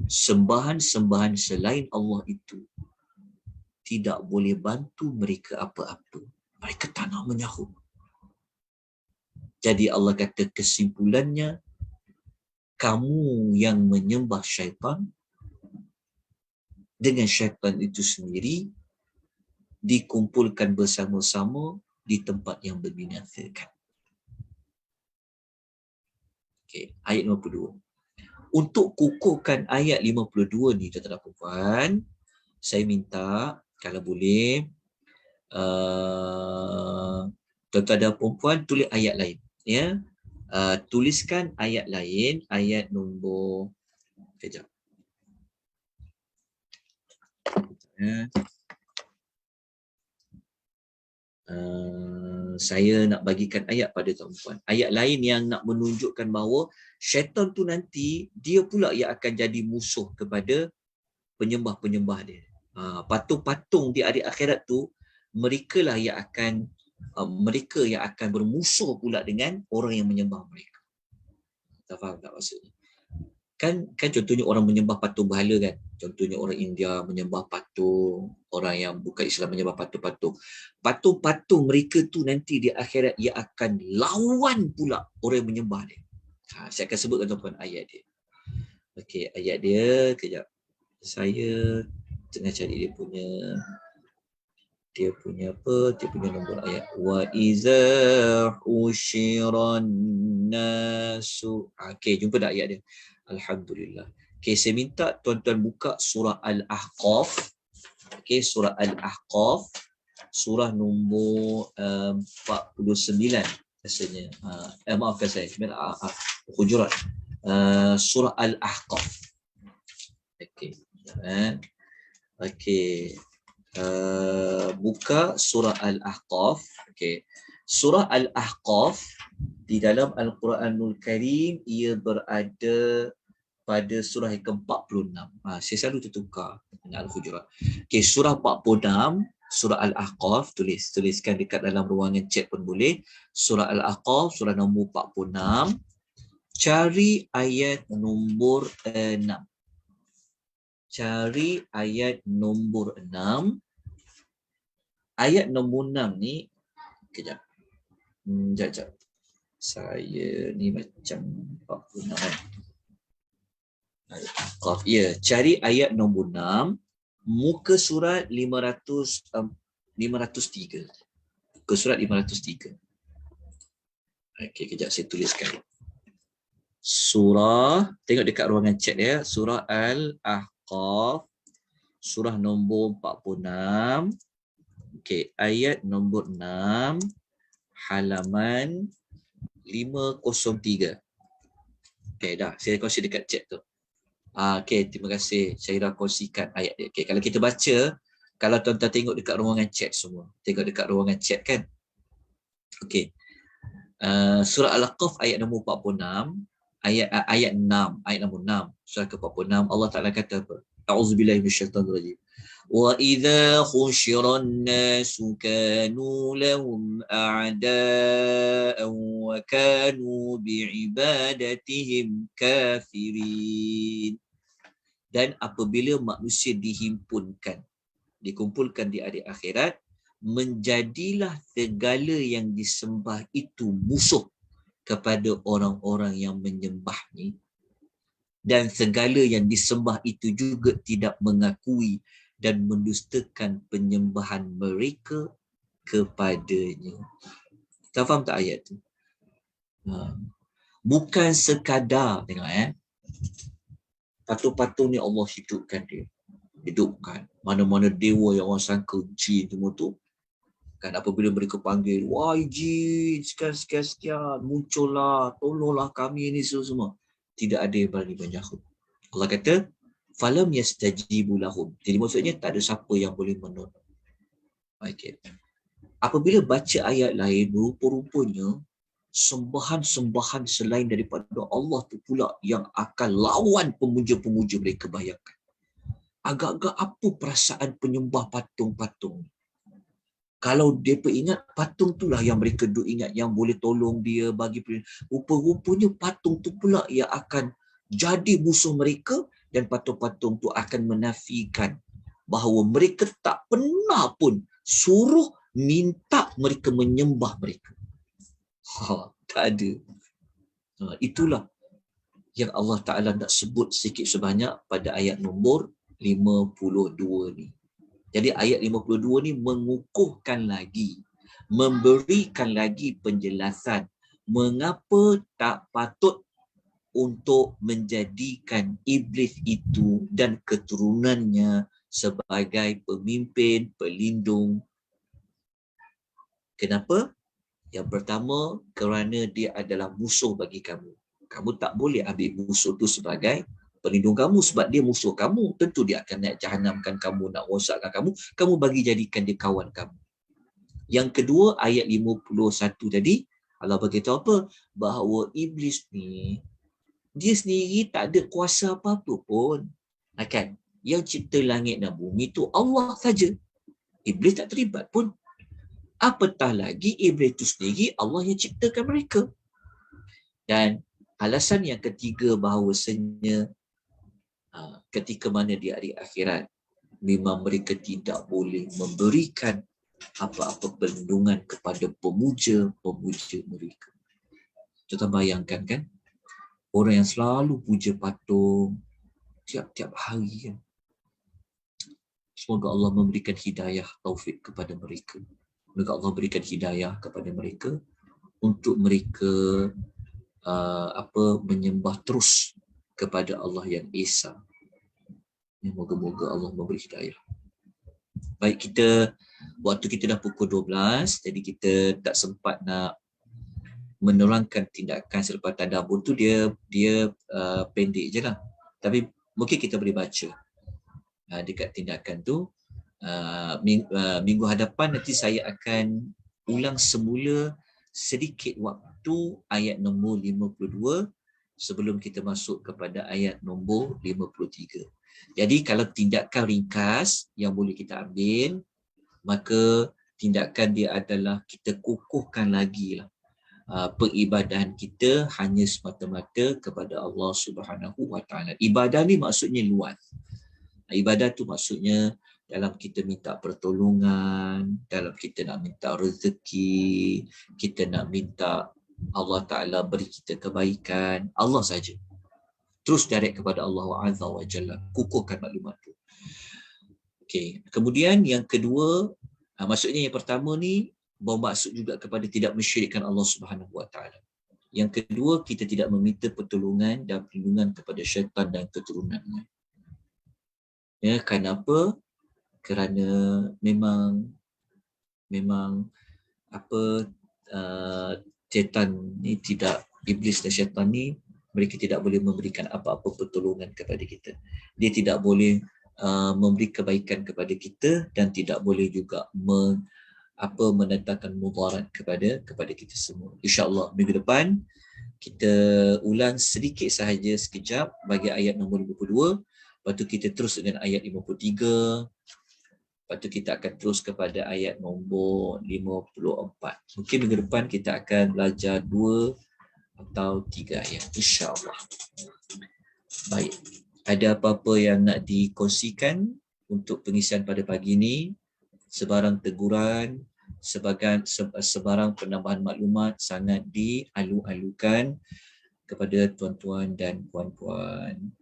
sembahan-sembahan selain Allah itu tidak boleh bantu mereka apa-apa. Mereka tak nak menyahut. Jadi Allah kata kesimpulannya, kamu yang menyembah syaitan, dengan syaitan itu sendiri dikumpulkan bersama-sama di tempat yang berbinasakan. Okey, ayat 52. Untuk kukuhkan ayat 52 ni, tuan-tuan dan puan, saya minta kalau boleh tuan-tuan dan puan tulis ayat lain, ya. Tuliskan ayat lain, ayat nombor, kejap. Saya nak bagikan ayat pada tuan-tuan. Ayat lain yang nak menunjukkan bahawa syaitan tu nanti dia pula yang akan jadi musuh kepada penyembah-penyembah dia. Patung-patung di hari akhirat tu mereka lah yang akan bermusuh pula dengan orang yang menyembah mereka. Tak faham tak maksudnya? Kan contohnya orang menyembah patung berhala kan. Contohnya orang India menyembah patung, orang yang bukan Islam menyembah patung-patung. Patung-patung mereka tu nanti di akhirat ia akan lawan pula orang yang menyembah dia. Saya akan sebutkan tuan-tuan ayat dia. Okey, ayat dia kejap. Saya tengah cari dia punya nombor ayat. Wa iza usyiran nasu. Okey, jumpa dah ayat dia. Alhamdulillah. Okey, saya minta tuan-tuan buka surah Al-Ahqaf. Okey, surah Al-Ahqaf, surah nombor 49 rasanya. Maafkan saya. Hujurat. Surah Al-Ahqaf. Okey. Okey. Buka surah Al-Ahqaf. Okey. Surah Al-Ahqaf di dalam Al-Quranul Karim ia berada pada surah yang ke-46. Saya selalu tertukar dengan Al-Hujurat. Okey, surah 46, surah Al-Ahqaf, tuliskan dekat dalam ruangan chat pun boleh. Surah Al-Ahqaf, surah nombor 46. Cari ayat nombor 6. Cari ayat nombor 6. Ayat nombor 6 ni, kejap. Sekejap. Saya ni macam 46 kan. Ya, cari ayat nombor 6, muka surat 503. Muka surat 503. Okey, kejap saya tuliskan. Surah, tengok dekat ruangan chat ya, surah Al-Ahqaf, surah nombor 46. Okey, ayat nombor 6, halaman 503. Okey, dah saya kongsi dekat chat tu. Okey, terima kasih. Saya dah kongsikan ayat dia. Okey, kalau kita baca, kalau tuan-tuan tengok dekat ruangan chat semua. Tengok dekat ruangan chat kan. Okey. Surah Al-Ahqaf ayat nombor 46, ayat 6, ayat nombor 6, surah ke-46, Allah Taala kata apa? A'udzubillahi minasyaitonirrajim. Wa idza khusyiran nasu kanu lahum a'da'an wa kanu bi'ibadatihim kafirin. Dan apabila manusia dikumpulkan di hari akhirat, menjadilah segala yang disembah itu musuh kepada orang-orang yang menyembahnya, dan segala yang disembah itu juga tidak mengakui dan mendustakan penyembahan mereka kepadanya. Tak faham tak ayat tu? Bukan sekadar, tengok patung-patung ni Allah hidupkan. Mana-mana dewa yang orang sangka jin semua tu, kan apabila mereka panggil, wahai jin, sekian, muncullah, tolonglah kami ni semua. Tidak ada yang berani menjawab. Allah kata, falam yastajibu lahum. Jadi maksudnya tak ada siapa yang boleh menolong. Okay. Apabila baca ayat lain, rupa-rupanya sembahan-sembahan selain daripada Allah tu pula yang akan lawan pemuja-pemuja mereka. Bayangkan. Agak-agak apa perasaan penyembah patung-patung? Kalau mereka ingat patung itulah yang mereka duk ingat yang boleh tolong dia bagi rupa-rupanya patung tu pula yang akan jadi musuh mereka, dan patung-patung tu akan menafikan bahawa mereka tak pernah pun suruh minta mereka menyembah mereka. Tak ada. Itulah yang Allah Ta'ala nak sebut sikit sebanyak pada ayat nombor 52 ni. Jadi ayat 52 ni mengukuhkan lagi, memberikan lagi penjelasan mengapa tak patut untuk menjadikan iblis itu dan keturunannya sebagai pemimpin, pelindung. Kenapa? Yang pertama, kerana dia adalah musuh bagi kamu. Kamu tak boleh ambil musuh itu sebagai pelindung kamu sebab dia musuh kamu. Tentu dia akan naik jahanamkan kamu, nak rosakkan kamu bagi jadikan dia kawan kamu. Yang kedua, ayat 51 tadi, Allah beritahu apa? Bahawa iblis ni, dia sendiri tak ada kuasa apa-apa pun. Kan? Yang cipta langit dan bumi tu Allah saja. Iblis tak terlibat pun. Apatah lagi iblis itu sendiri Allah yang ciptakan mereka. Dan alasan yang ketiga bahawasanya ketika mana di hari akhirat memang mereka tidak boleh memberikan apa-apa perlindungan kepada pemuja-pemuja mereka. Kita bayangkan kan, orang yang selalu puja patung tiap-tiap hari kan. Semoga Allah memberikan hidayah taufik kepada mereka. Semoga Allah berikan hidayah kepada mereka untuk mereka menyembah terus kepada Allah yang Esa. Moga-moga Allah memberi hidayah. Baik, waktu kita dah pukul 12, jadi kita tak sempat nak menerangkan tindakan selepas tadabbur tu. Dia pendek je lah. Tapi mungkin kita boleh baca dekat tindakan tu. Minggu hadapan nanti saya akan ulang semula sedikit waktu ayat nombor 52 sebelum kita masuk kepada ayat nombor 53. Jadi kalau tindakan ringkas yang boleh kita ambil, maka tindakan dia adalah kita kukuhkan lagi lah peribadahan kita hanya semata-mata kepada Allah Subhanahu Wa Taala. Ibadah ni maksudnya luas. Ibadah tu maksudnya dalam kita minta pertolongan, dalam kita nak minta rezeki, kita nak minta Allah Ta'ala beri kita kebaikan, Allah saja. Terus direct kepada Allah Azza wa Jalla, kukuhkan maklumat tu. Okey, kemudian yang kedua, maksudnya yang pertama ni bermaksud juga kepada tidak mensyirikkan Allah Subhanahu Wa Taala. Yang kedua, kita tidak meminta pertolongan dan perlindungan kepada syaitan dan keturunannya. Ya, kenapa? Kerana memang syaitan ni tidak, iblis dan syaitan ni mereka tidak boleh memberikan apa-apa pertolongan kepada kita. Dia tidak boleh memberi kebaikan kepada kita dan tidak boleh juga mendatangkan mudarat kepada kita semua. InsyaAllah minggu depan kita ulang sedikit sahaja sekejap bagi ayat nombor 52. Lepas tu kita terus dengan ayat 53. Lepas tu kita akan terus kepada ayat nombor 54. Mungkin minggu depan kita akan belajar 2 atau 3 ayat, insyaAllah. Baik, ada apa-apa yang nak dikongsikan untuk pengisian pada pagi ini? Sebarang teguran, sebarang penambahan maklumat sangat dialu-alukan kepada tuan-tuan dan puan-puan.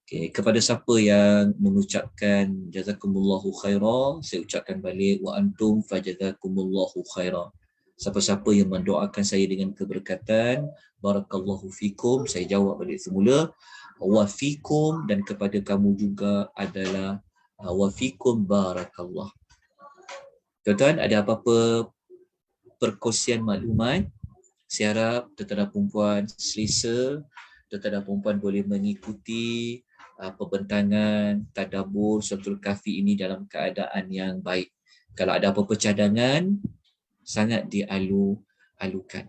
Okay. Kepada siapa yang mengucapkan jazakumullahu khairah, saya ucapkan balik wa antum fajazakumullahu khairah. Siapa-siapa yang mendoakan saya dengan keberkatan, barakallahu fikum, saya jawab balik semula wa fikum, dan kepada kamu juga adalah wa fikum barakallah. Tuan-tuan, ada apa-apa perkongsian maklumat? Saya harap tuan-tuan dan perempuan selesa, tuan-tuan dan perempuan boleh mengikuti pembentangan tadabbur Suratul Kahfi ini dalam keadaan yang baik. Kalau ada apa-apa cadangan, sangat dialu-alukan.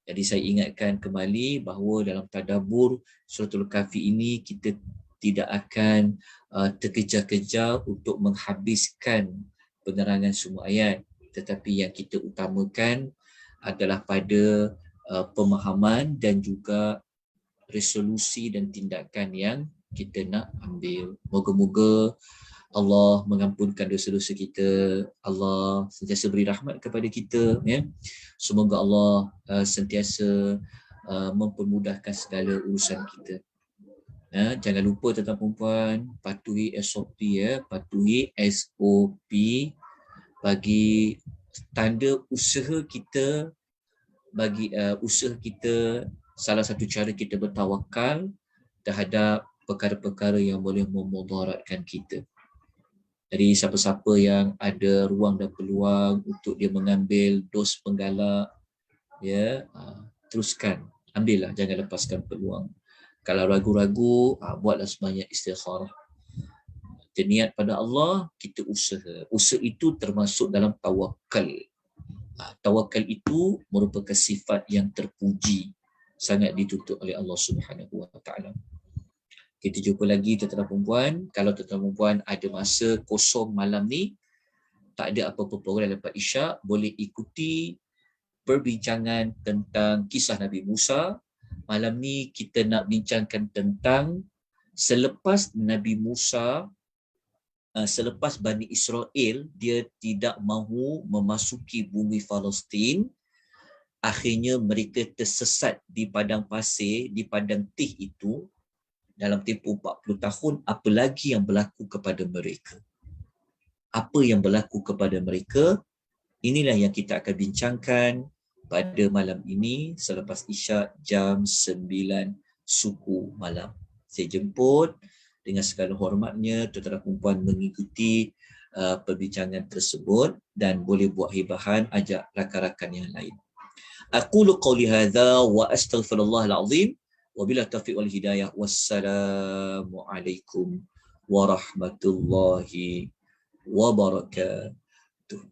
Jadi saya ingatkan kembali bahawa dalam tadabbur Suratul Kahfi ini kita tidak akan terkejar-kejar untuk menghabiskan penerangan semua ayat, tetapi yang kita utamakan adalah pada pemahaman dan juga resolusi dan tindakan yang kita nak ambil. Moga-moga Allah mengampunkan dosa-dosa kita, Allah sentiasa beri rahmat kepada kita, ya. Semoga Allah sentiasa mempermudahkan segala urusan kita. Ya, jangan lupa tuan-tuan perempuan, patuhi SOP, ya, patuhi SOP bagi tanda usaha kita, bagi usaha kita. Salah satu cara kita bertawakal terhadap perkara-perkara yang boleh memudaratkan kita. Jadi siapa-siapa yang ada ruang dan peluang untuk dia mengambil dos penggalak, ya, teruskan, ambillah, jangan lepaskan peluang. Kalau ragu-ragu, buatlah sebanyak istikharah. Kita niat pada Allah, kita usaha. Usaha itu termasuk dalam tawakal. Tawakal itu merupakan sifat yang terpuji, sangat dituntut oleh Allah Subhanahu Wa Taala. Kita jumpa lagi tuan-tuan dan puan. Kalau tuan-tuan dan puan ada masa kosong malam ni, tak ada apa-apa program lepas Isyak, boleh ikuti perbincangan tentang kisah Nabi Musa. Malam ni kita nak bincangkan tentang selepas Nabi Musa, selepas Bani Israel dia tidak mahu memasuki bumi Palestin, akhirnya mereka tersesat di padang pasir, di padang Tih itu dalam tempoh 40 tahun. Apa lagi yang berlaku kepada mereka? Apa yang berlaku kepada mereka? Inilah yang kita akan bincangkan pada malam ini selepas Isyak jam 9 suku malam. Saya jemput dengan segala hormatnya tuan-tuan dan puan mengikuti perbincangan tersebut dan boleh buat hibahan, ajak rakan-rakan yang lain. Aqulu qawli hadza wa astaghfirullahal azim wa billahi taufiq wal hidayah. Wassalamu alaikum warahmatullahi wabarakatuh.